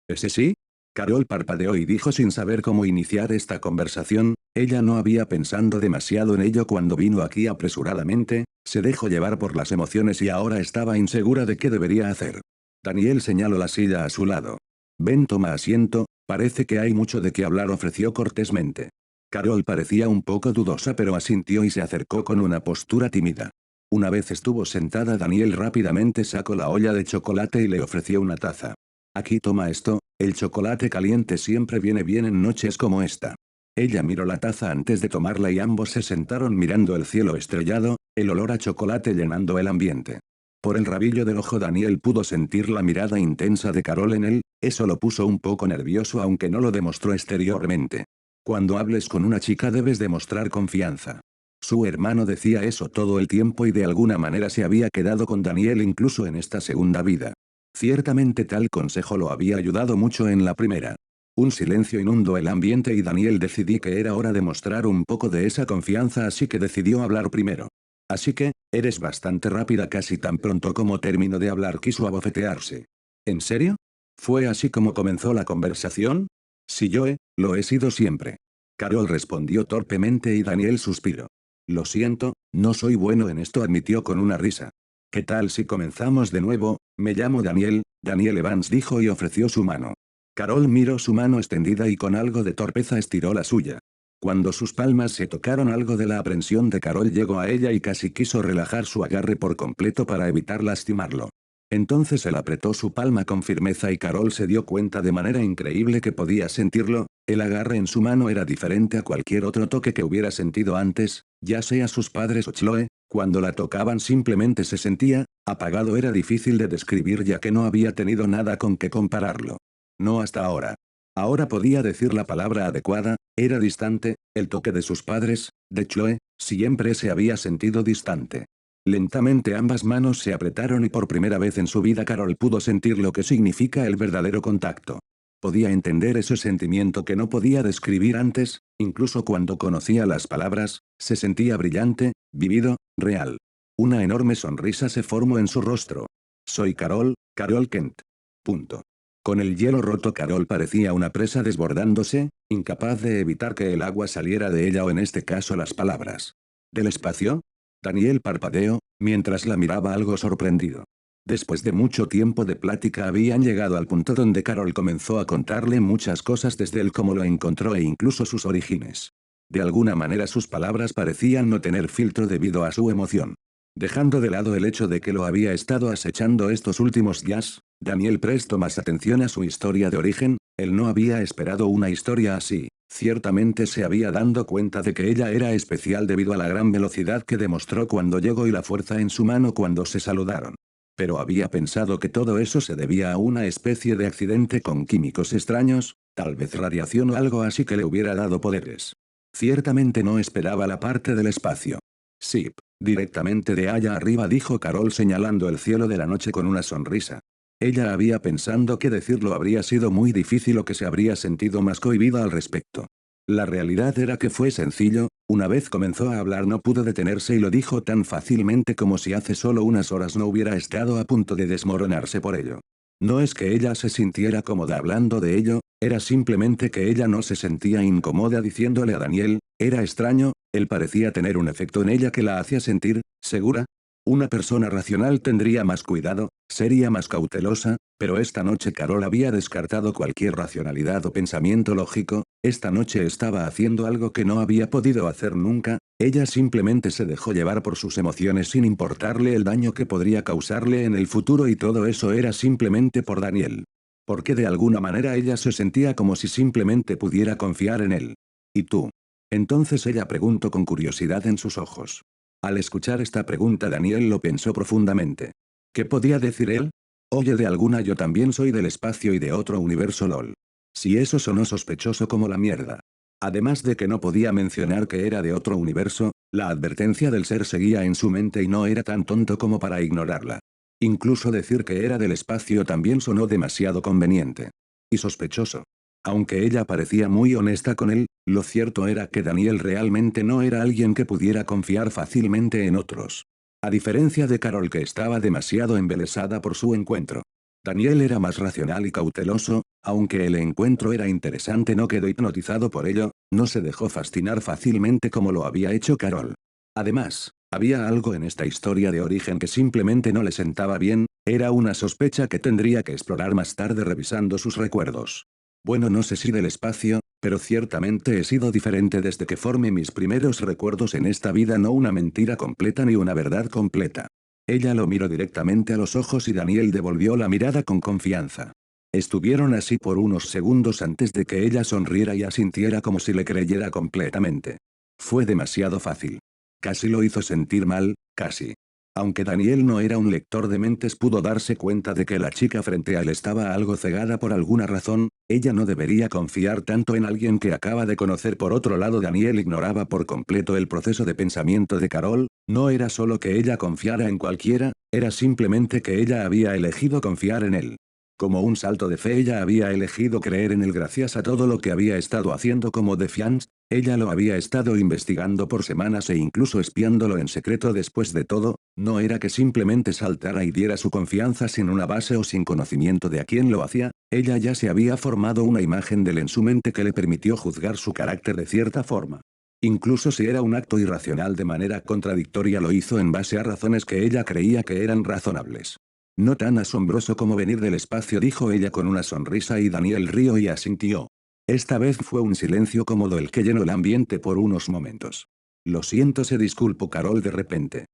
¿Ese sí? Carol parpadeó y dijo sin saber cómo iniciar esta conversación. Ella no había pensado demasiado en ello cuando vino aquí apresuradamente, se dejó llevar por las emociones y ahora estaba insegura de qué debería hacer. Daniel señaló la silla a su lado. Ven, toma asiento, parece que hay mucho de qué hablar, ofreció cortésmente. Carol parecía un poco dudosa pero asintió y se acercó con una postura tímida. Una vez estuvo sentada, Daniel rápidamente sacó la olla de chocolate y le ofreció una taza. Aquí, toma esto, el chocolate caliente siempre viene bien en noches como esta. Ella miró la taza antes de tomarla y ambos se sentaron mirando el cielo estrellado, el olor a chocolate llenando el ambiente. Por el rabillo del ojo Daniel pudo sentir la mirada intensa de Carol en él, eso lo puso un poco nervioso aunque no lo demostró exteriormente. Cuando hables con una chica debes demostrar confianza. Su hermano decía eso todo el tiempo y de alguna manera se había quedado con Daniel incluso en esta segunda vida. Ciertamente tal consejo lo había ayudado mucho en la primera. Un silencio inundó el ambiente y Daniel decidió que era hora de mostrar un poco de esa confianza, así que decidió hablar primero. Así que, eres bastante rápida. Casi tan pronto como terminó de hablar quiso abofetearse. ¿En serio? ¿Fue así como comenzó la conversación? Sí, lo he sido siempre. Carol respondió torpemente y Daniel suspiró. Lo siento, no soy bueno en esto, admitió con una risa. ¿Qué tal si comenzamos de nuevo? Me llamo Daniel, Daniel Evans, dijo y ofreció su mano. Carol miró su mano extendida y con algo de torpeza estiró la suya. Cuando sus palmas se tocaron, algo de la aprensión de Carol llegó a ella y casi quiso relajar su agarre por completo para evitar lastimarlo. Entonces él apretó su palma con firmeza y Carol se dio cuenta de manera increíble que podía sentirlo. El agarre en su mano era diferente a cualquier otro toque que hubiera sentido antes, ya sea sus padres o Chloe. Cuando la tocaban simplemente se sentía apagado, era difícil de describir ya que no había tenido nada con que compararlo. No hasta ahora. Ahora podía decir la palabra adecuada, era distante. El toque de sus padres, de Chloe, siempre se había sentido distante. Lentamente ambas manos se apretaron y por primera vez en su vida Carol pudo sentir lo que significa el verdadero contacto. Podía entender ese sentimiento que no podía describir antes, incluso cuando conocía las palabras, se sentía brillante, vivido, real. Una enorme sonrisa se formó en su rostro. Soy Carol, Carol Kent. Punto. Con el hielo roto Carol parecía una presa desbordándose, incapaz de evitar que el agua saliera de ella o en este caso las palabras. ¿Del espacio? Daniel parpadeó, mientras la miraba algo sorprendido. Después de mucho tiempo de plática habían llegado al punto donde Carol comenzó a contarle muchas cosas desde el cómo lo encontró e incluso sus orígenes. De alguna manera sus palabras parecían no tener filtro debido a su emoción. Dejando de lado el hecho de que lo había estado acechando estos últimos días, Daniel prestó más atención a su historia de origen. Él no había esperado una historia así. Ciertamente se había dado cuenta de que ella era especial debido a la gran velocidad que demostró cuando llegó y la fuerza en su mano cuando se saludaron. Pero había pensado que todo eso se debía a una especie de accidente con químicos extraños, tal vez radiación o algo así que le hubiera dado poderes. Ciertamente no esperaba la parte del espacio. Sí, directamente de allá arriba, dijo Carol señalando el cielo de la noche con una sonrisa. Ella había pensado que decirlo habría sido muy difícil o que se habría sentido más cohibida al respecto. La realidad era que fue sencillo, una vez comenzó a hablar no pudo detenerse y lo dijo tan fácilmente como si hace solo unas horas no hubiera estado a punto de desmoronarse por ello. No es que ella se sintiera cómoda hablando de ello, era simplemente que ella no se sentía incómoda diciéndole a Daniel. Era extraño, él parecía tener un efecto en ella que la hacía sentir segura. Una persona racional tendría más cuidado, sería más cautelosa, pero esta noche Carol había descartado cualquier racionalidad o pensamiento lógico, esta noche estaba haciendo algo que no había podido hacer nunca, ella simplemente se dejó llevar por sus emociones sin importarle el daño que podría causarle en el futuro y todo eso era simplemente por Daniel. Porque de alguna manera ella se sentía como si simplemente pudiera confiar en él. ¿Y tú? Entonces ella preguntó con curiosidad en sus ojos. Al escuchar esta pregunta Daniel lo pensó profundamente. ¿Qué podía decir él? Oye, de alguna yo también soy del espacio y de otro universo LOL. Si eso sonó sospechoso como la mierda. Además de que no podía mencionar que era de otro universo, la advertencia del ser seguía en su mente y no era tan tonto como para ignorarla. Incluso decir que era del espacio también sonó demasiado conveniente. Y sospechoso. Aunque ella parecía muy honesta con él, lo cierto era que Daniel realmente no era alguien que pudiera confiar fácilmente en otros. A diferencia de Carol que estaba demasiado embelesada por su encuentro. Daniel era más racional y cauteloso, aunque el encuentro era interesante no quedó hipnotizado por ello, no se dejó fascinar fácilmente como lo había hecho Carol. Además, había algo en esta historia de origen que simplemente no le sentaba bien, era una sospecha que tendría que explorar más tarde revisando sus recuerdos. Bueno, no sé si del espacio, pero ciertamente he sido diferente desde que formé mis primeros recuerdos en esta vida, no una mentira completa ni una verdad completa. Ella lo miró directamente a los ojos y Daniel devolvió la mirada con confianza. Estuvieron así por unos segundos antes de que ella sonriera y asintiera como si le creyera completamente. Fue demasiado fácil. Casi lo hizo sentir mal, casi. Aunque Daniel no era un lector de mentes, pudo darse cuenta de que la chica frente a él estaba algo cegada por alguna razón, ella no debería confiar tanto en alguien que acaba de conocer. Por otro lado, Daniel ignoraba por completo el proceso de pensamiento de Carol, no era solo que ella confiara en cualquiera, era simplemente que ella había elegido confiar en él. Como un salto de fe ella había elegido creer en él gracias a todo lo que había estado haciendo como Defiance, ella lo había estado investigando por semanas e incluso espiándolo en secreto. Después de todo, no era que simplemente saltara y diera su confianza sin una base o sin conocimiento de a quién lo hacía, ella ya se había formado una imagen de él en su mente que le permitió juzgar su carácter de cierta forma. Incluso si era un acto irracional de manera contradictoria, lo hizo en base a razones que ella creía que eran razonables. No tan asombroso como venir del espacio, dijo ella con una sonrisa y Daniel rió y asintió. Esta vez fue un silencio cómodo el que llenó el ambiente por unos momentos. Lo siento, se disculpó Carol de repente.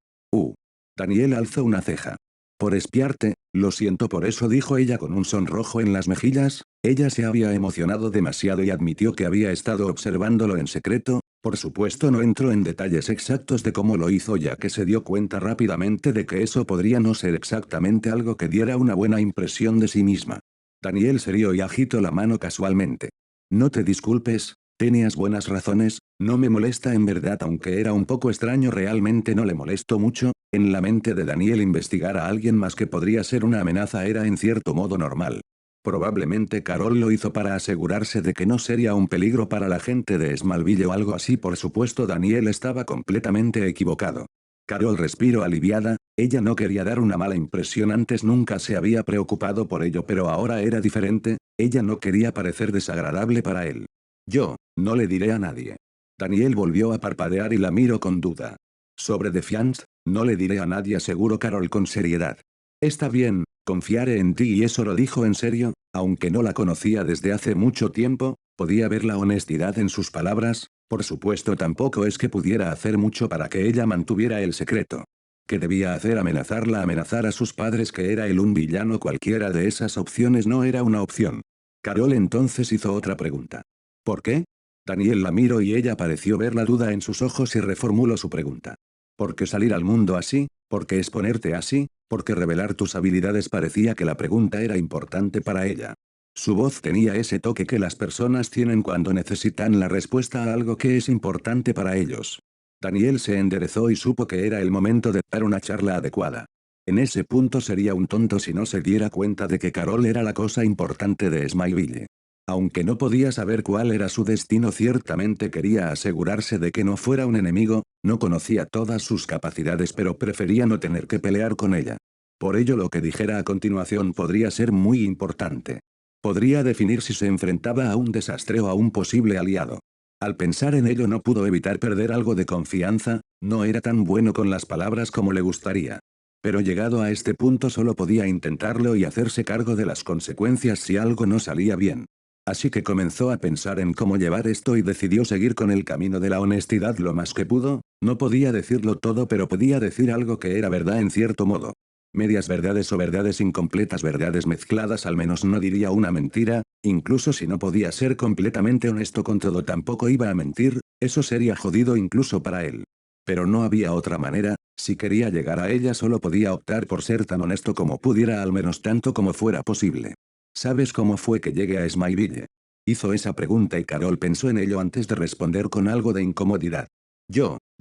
Daniel alzó una ceja. Por espiarte, lo siento por eso, dijo ella con un sonrojo en las mejillas, ella se había emocionado demasiado y admitió que había estado observándolo en secreto, por supuesto no entró en detalles exactos de cómo lo hizo ya que se dio cuenta rápidamente de que eso podría no ser exactamente algo que diera una buena impresión de sí misma. Daniel se rió y agitó la mano casualmente. No te disculpes, tenías buenas razones, no me molesta en verdad, aunque era un poco extraño, realmente no le molestó mucho. En la mente de Daniel investigar a alguien más que podría ser una amenaza era en cierto modo normal. Probablemente Carol lo hizo para asegurarse de que no sería un peligro para la gente de Smallville o algo así. Por supuesto, Daniel estaba completamente equivocado. Carol respiró aliviada, ella no quería dar una mala impresión, antes nunca se había preocupado por ello, pero ahora era diferente, ella no quería parecer desagradable para él. Yo, no le diré a nadie. Daniel volvió a parpadear y la miró con duda. Sobre Defiance, no le diré a nadie, aseguró Carol con seriedad. Está bien, confiaré en ti, y eso lo dijo en serio, aunque no la conocía desde hace mucho tiempo, podía ver la honestidad en sus palabras, por supuesto tampoco es que pudiera hacer mucho para que ella mantuviera el secreto. ¿Qué debía hacer? Amenazarla, amenazar a sus padres que era él un villano? Cualquiera de esas opciones no era una opción. Carol entonces hizo otra pregunta. ¿Por qué? Daniel la miró y ella pareció ver la duda en sus ojos y reformuló su pregunta. ¿Por qué salir al mundo así? ¿Por qué exponerte así? ¿Por qué revelar tus habilidades? Parecía que la pregunta era importante para ella. Su voz tenía ese toque que las personas tienen cuando necesitan la respuesta a algo que es importante para ellos. Daniel se enderezó y supo que era el momento de dar una charla adecuada. En ese punto sería un tonto si no se diera cuenta de que Carol era la cosa importante de Smallville. Aunque no podía saber cuál era su destino, ciertamente quería asegurarse de que no fuera un enemigo, no conocía todas sus capacidades, pero prefería no tener que pelear con ella. Por ello lo que dijera a continuación podría ser muy importante. Podría definir si se enfrentaba a un desastre o a un posible aliado. Al pensar en ello no pudo evitar perder algo de confianza, no era tan bueno con las palabras como le gustaría. Pero llegado a este punto solo podía intentarlo y hacerse cargo de las consecuencias si algo no salía bien. Así que comenzó a pensar en cómo llevar esto y decidió seguir con el camino de la honestidad lo más que pudo, no podía decirlo todo pero podía decir algo que era verdad en cierto modo. Medias verdades o verdades incompletas, verdades mezcladas, al menos no diría una mentira, incluso si no podía ser completamente honesto con todo tampoco iba a mentir, eso sería jodido incluso para él. Pero no había otra manera, si quería llegar a ella solo podía optar por ser tan honesto como pudiera, al menos tanto como fuera posible. ¿Sabes cómo fue que llegué a Smileville? Hizo esa pregunta y Carol pensó en ello antes de responder con algo de incomodidad.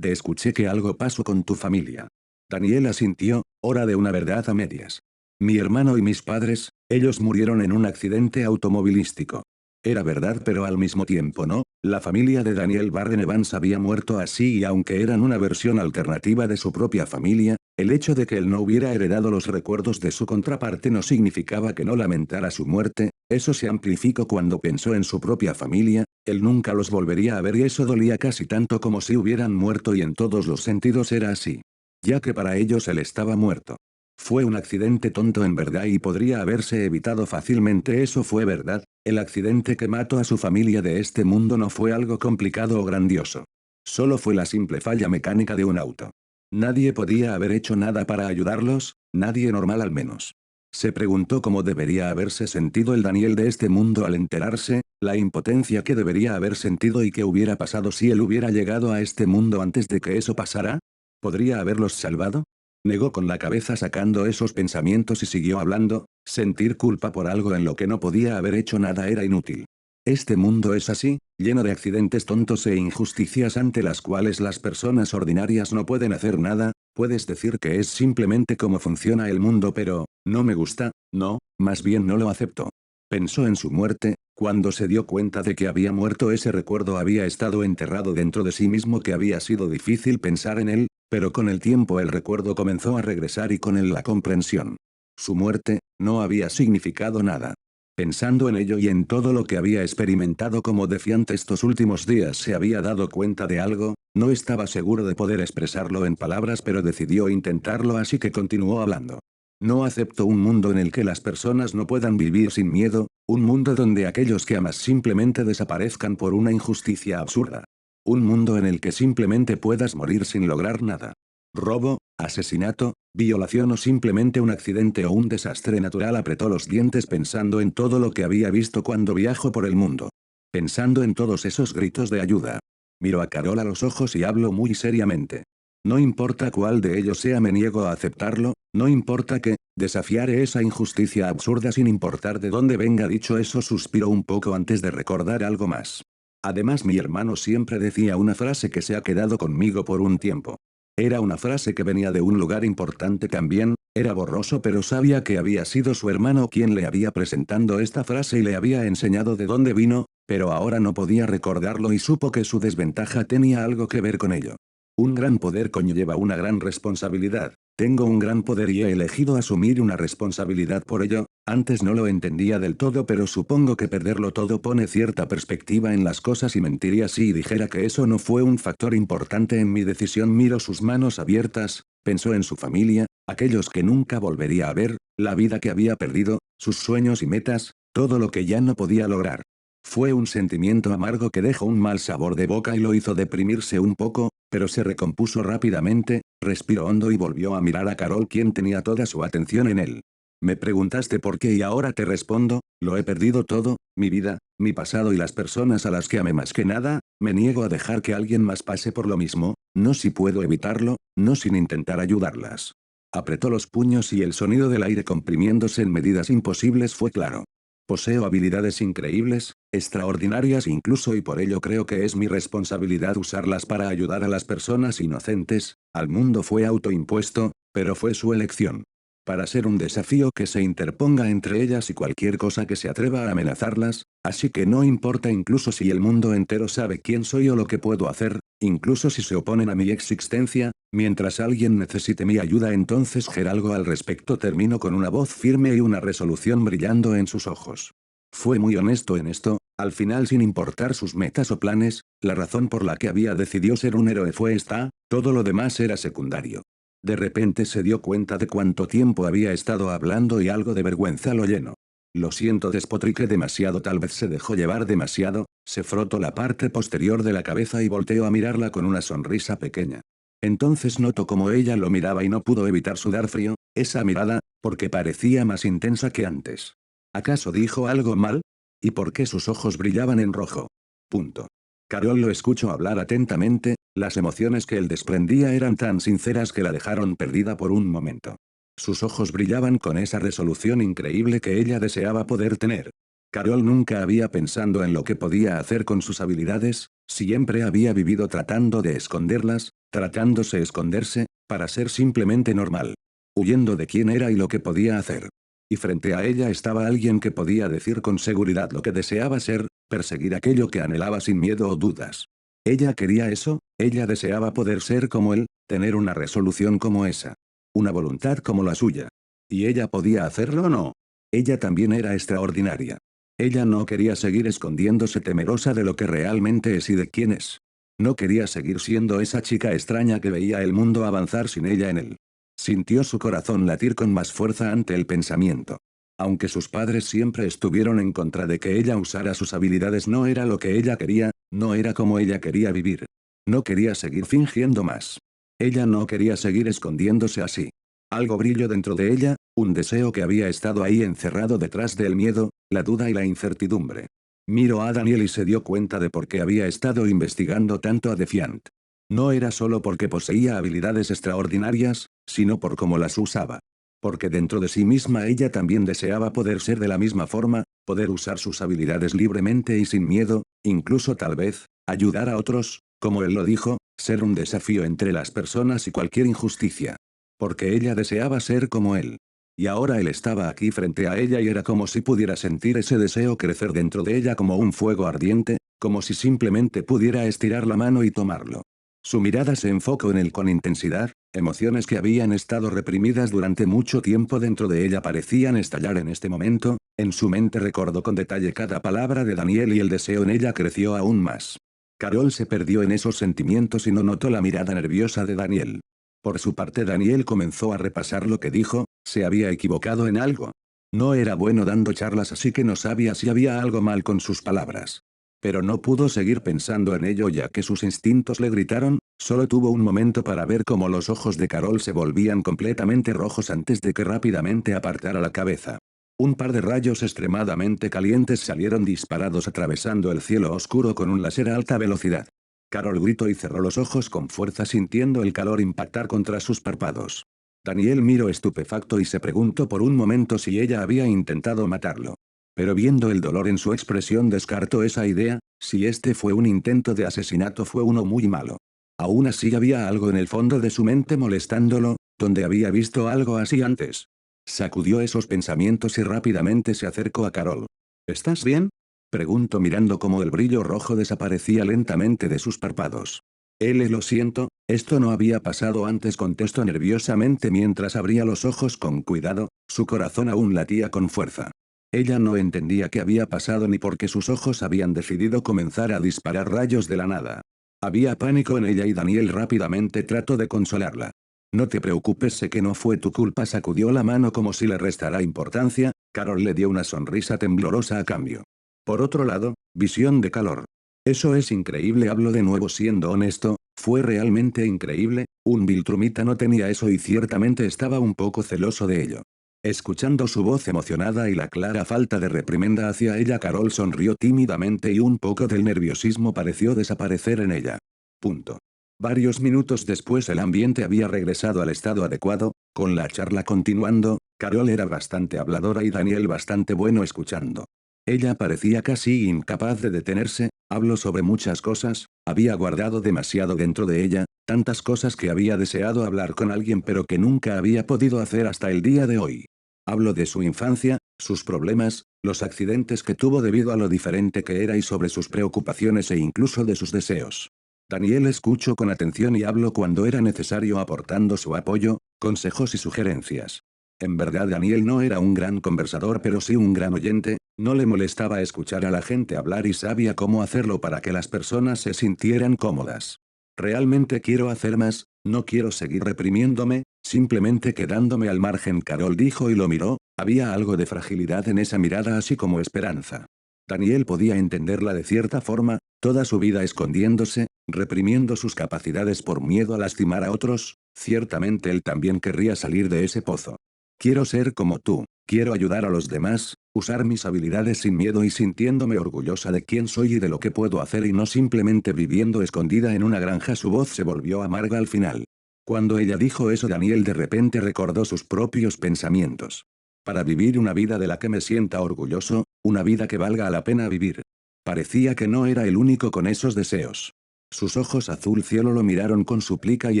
Escuché que algo pasó con tu familia. Daniel asintió, hora de una verdad a medias. Mi hermano y mis padres, ellos murieron en un accidente automovilístico. Era verdad pero al mismo tiempo no, la familia de Daniel Barren Evans había muerto así y aunque eran una versión alternativa de su propia familia, el hecho de que él no hubiera heredado los recuerdos de su contraparte no significaba que no lamentara su muerte, eso se amplificó cuando pensó en su propia familia, él nunca los volvería a ver y eso dolía casi tanto como si hubieran muerto y en todos los sentidos era así. Ya que para ellos él estaba muerto. Fue un accidente tonto en verdad y podría haberse evitado fácilmente, eso fue verdad, el accidente que mató a su familia de este mundo no fue algo complicado o grandioso. Solo fue la simple falla mecánica de un auto. Nadie podía haber hecho nada para ayudarlos, nadie normal al menos. Se preguntó cómo debería haberse sentido el Daniel de este mundo al enterarse, la impotencia que debería haber sentido y qué hubiera pasado si él hubiera llegado a este mundo antes de que eso pasara. ¿Podría haberlos salvado? Negó con la cabeza sacando esos pensamientos y siguió hablando, sentir culpa por algo en lo que no podía haber hecho nada era inútil. Este mundo es así, lleno de accidentes tontos e injusticias ante las cuales las personas ordinarias no pueden hacer nada, puedes decir que es simplemente cómo funciona el mundo pero, no me gusta, no, más bien no lo acepto. Pensó en su muerte, cuando se dio cuenta de que había muerto ese recuerdo había estado enterrado dentro de sí mismo que había sido difícil pensar en él, pero con el tiempo el recuerdo comenzó a regresar y con él la comprensión. Su muerte, no había significado nada. Pensando en ello y en todo lo que había experimentado como defiante estos últimos días se había dado cuenta de algo, no estaba seguro de poder expresarlo en palabras pero decidió intentarlo así que continuó hablando. No acepto un mundo en el que las personas no puedan vivir sin miedo, un mundo donde aquellos que amas simplemente desaparezcan por una injusticia absurda. Un mundo en el que simplemente puedas morir sin lograr nada. Robo, asesinato, violación o simplemente un accidente o un desastre natural. Apretó los dientes pensando en todo lo que había visto cuando viajó por el mundo. Pensando en todos esos gritos de ayuda. Miró a Carol a los ojos y habló muy seriamente. No importa cuál de ellos sea, me niego a aceptarlo, no importa que, desafiaré esa injusticia absurda sin importar de dónde venga. Dicho eso suspiró un poco antes de recordar algo más. Además mi hermano siempre decía una frase que se ha quedado conmigo por un tiempo. Era una frase que venía de un lugar importante también, era borroso pero sabía que había sido su hermano quien le había presentado esta frase y le había enseñado de dónde vino, pero ahora no podía recordarlo y supo que su desventaja tenía algo que ver con ello. Un gran poder conlleva una gran responsabilidad. Tengo un gran poder y he elegido asumir una responsabilidad por ello, antes no lo entendía del todo pero supongo que perderlo todo pone cierta perspectiva en las cosas y mentiría si dijera que eso no fue un factor importante en mi decisión. Miró sus manos abiertas, pensó en su familia, aquellos que nunca volvería a ver, la vida que había perdido, sus sueños y metas, todo lo que ya no podía lograr. Fue un sentimiento amargo que dejó un mal sabor de boca y lo hizo deprimirse un poco, pero se recompuso rápidamente, respiró hondo y volvió a mirar a Carol quien tenía toda su atención en él. Me preguntaste por qué y ahora te respondo, lo he perdido todo, mi vida, mi pasado y las personas a las que amé más que nada, me niego a dejar que alguien más pase por lo mismo, no si puedo evitarlo, no sin intentar ayudarlas. Apretó los puños y el sonido del aire comprimiéndose en medidas imposibles fue claro. Poseo habilidades increíbles, extraordinarias incluso y por ello creo que es mi responsabilidad usarlas para ayudar a las personas inocentes, al mundo fue autoimpuesto, pero fue su elección. Para ser un desafío que se interponga entre ellas y cualquier cosa que se atreva a amenazarlas, así que no importa incluso si el mundo entero sabe quién soy o lo que puedo hacer, incluso si se oponen a mi existencia, mientras alguien necesite mi ayuda entonces algo al respecto. Terminó con una voz firme y una resolución brillando en sus ojos. Fue muy honesto en esto, Al final, sin importar sus metas o planes, la razón por la que había decidido ser un héroe fue esta, todo lo demás era secundario. De repente se dio cuenta de cuánto tiempo había estado hablando y algo de vergüenza lo llenó. Lo siento, despotriqué demasiado, tal vez se dejó llevar demasiado, se frotó la parte posterior de la cabeza y volteó a mirarla con una sonrisa pequeña. Entonces notó cómo ella lo miraba y no pudo evitar sudar frío, esa mirada, porque parecía más intensa que antes. ¿Acaso dijo algo mal? ¿Y por qué sus ojos brillaban en rojo? Punto. Carol lo escuchó hablar atentamente, las emociones que él desprendía eran tan sinceras que la dejaron perdida por un momento. Sus ojos brillaban con esa resolución increíble que ella deseaba poder tener. Carol nunca había pensado en lo que podía hacer con sus habilidades, siempre había vivido tratando de esconderlas, tratándose esconderse, para ser simplemente normal. Huyendo de quién era y lo que podía hacer. Y frente a ella estaba alguien que podía decir con seguridad lo que deseaba ser, perseguir aquello que anhelaba sin miedo o dudas. Ella quería eso, ella deseaba poder ser como él, tener una resolución como esa. Una voluntad como la suya. ¿Y ella podía hacerlo o no? Ella también era extraordinaria. Ella no quería seguir escondiéndose temerosa de lo que realmente es y de quién es. No quería seguir siendo esa chica extraña que veía el mundo avanzar sin ella en él. Sintió su corazón latir con más fuerza ante el pensamiento. Aunque sus padres siempre estuvieron en contra de que ella usara sus habilidades, no era lo que ella quería, no era como ella quería vivir. No quería seguir fingiendo más. Ella no quería seguir escondiéndose así. Algo brilló dentro de ella, un deseo que había estado ahí encerrado detrás del miedo, la duda y la incertidumbre. Miró a Daniel y se dio cuenta de por qué había estado investigando tanto a Defiant. No era solo porque poseía habilidades extraordinarias, sino por cómo las usaba. Porque dentro de sí misma ella también deseaba poder ser de la misma forma, poder usar sus habilidades libremente y sin miedo, incluso tal vez, ayudar a otros, como él lo dijo, ser un desafío entre las personas y cualquier injusticia. Porque ella deseaba ser como él. Y ahora él estaba aquí frente a ella y era como si pudiera sentir ese deseo crecer dentro de ella como un fuego ardiente, como si simplemente pudiera estirar la mano y tomarlo. Su mirada se enfocó en él con intensidad, emociones que habían estado reprimidas durante mucho tiempo dentro de ella parecían estallar en este momento, en su mente recordó con detalle cada palabra de Daniel y el deseo en ella creció aún más. Carol se perdió en esos sentimientos y no notó la mirada nerviosa de Daniel. Por su parte, Daniel comenzó a repasar lo que dijo, se había equivocado en algo. No era bueno dando charlas, así que no sabía si había algo mal con sus palabras. Pero no pudo seguir pensando en ello ya que sus instintos le gritaron, solo tuvo un momento para ver cómo los ojos de Carol se volvían completamente rojos antes de que rápidamente apartara la cabeza. Un par de rayos extremadamente calientes salieron disparados atravesando el cielo oscuro con un láser a alta velocidad. Carol gritó y cerró los ojos con fuerza sintiendo el calor impactar contra sus párpados. Daniel miró estupefacto y se preguntó por un momento si ella había intentado matarlo. Pero viendo el dolor en su expresión descartó esa idea, si este fue un intento de asesinato fue uno muy malo. Aún así había algo en el fondo de su mente molestándolo, donde había visto algo así antes. Sacudió esos pensamientos y rápidamente se acercó a Carol. ¿Estás bien? Preguntó mirando cómo el brillo rojo desaparecía lentamente de sus párpados. Lo siento, esto no había pasado antes, contestó nerviosamente mientras abría los ojos con cuidado, su corazón aún latía con fuerza. Ella no entendía qué había pasado ni por qué sus ojos habían decidido comenzar a disparar rayos de la nada. Había pánico en ella y Daniel rápidamente trató de consolarla. No te preocupes, sé que no fue tu culpa, sacudió la mano como si le restara importancia, Carol le dio una sonrisa temblorosa a cambio. Por otro lado, visión de calor. Eso es increíble, hablo de nuevo siendo honesto, fue realmente increíble, un Viltrumita no tenía eso y ciertamente estaba un poco celoso de ello. Escuchando su voz emocionada y la clara falta de reprimenda hacia ella, Carol sonrió tímidamente y un poco del nerviosismo pareció desaparecer en ella. Punto. Varios minutos después el ambiente había regresado al estado adecuado, con la charla continuando, Carol era bastante habladora y Daniel bastante bueno escuchando. Ella parecía casi incapaz de detenerse, habló sobre muchas cosas, había guardado demasiado dentro de ella, tantas cosas que había deseado hablar con alguien pero que nunca había podido hacer hasta el día de hoy. Habló de su infancia, sus problemas, los accidentes que tuvo debido a lo diferente que era y sobre sus preocupaciones e incluso de sus deseos. Daniel escuchó con atención y habló cuando era necesario aportando su apoyo, consejos y sugerencias. En verdad Daniel no era un gran conversador pero sí un gran oyente, no le molestaba escuchar a la gente hablar y sabía cómo hacerlo para que las personas se sintieran cómodas. Realmente quiero hacer más, no quiero seguir reprimiéndome, simplemente quedándome al margen. Carol dijo y lo miró, había algo de fragilidad en esa mirada así como esperanza. Daniel podía entenderla de cierta forma, toda su vida escondiéndose, reprimiendo sus capacidades por miedo a lastimar a otros, ciertamente él también querría salir de ese pozo. Quiero ser como tú, quiero ayudar a los demás, usar mis habilidades sin miedo y sintiéndome orgullosa de quién soy y de lo que puedo hacer y no simplemente viviendo escondida en una granja. Su voz se volvió amarga al final. Cuando ella dijo eso Daniel de repente recordó sus propios pensamientos. Para vivir una vida de la que me sienta orgulloso, una vida que valga la pena vivir. Parecía que no era el único con esos deseos. Sus ojos azul cielo lo miraron con súplica y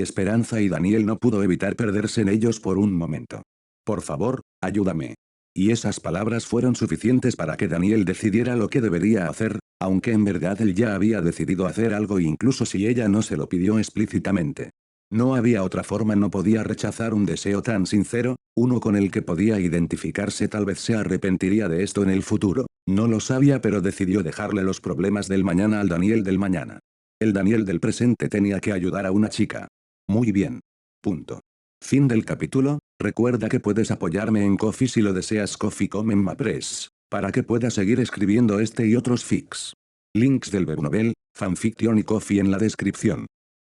esperanza y Daniel no pudo evitar perderse en ellos por un momento. Por favor, ayúdame. Y esas palabras fueron suficientes para que Daniel decidiera lo que debería hacer, aunque en verdad él ya había decidido hacer algo incluso si ella no se lo pidió explícitamente. No había otra forma, no podía rechazar un deseo tan sincero, uno con el que podía identificarse. Tal vez se arrepentiría de esto en el futuro, no lo sabía pero decidió dejarle los problemas del mañana al Daniel del mañana. El Daniel del presente tenía que ayudar a una chica. Muy bien. Punto. Fin del capítulo. Recuerda que puedes apoyarme en Ko-fi si lo deseas. Ko-fi Comment Ma Press, para que pueda seguir escribiendo este y otros fics. Links del webnovel, fanfiction y Ko-fi en la descripción.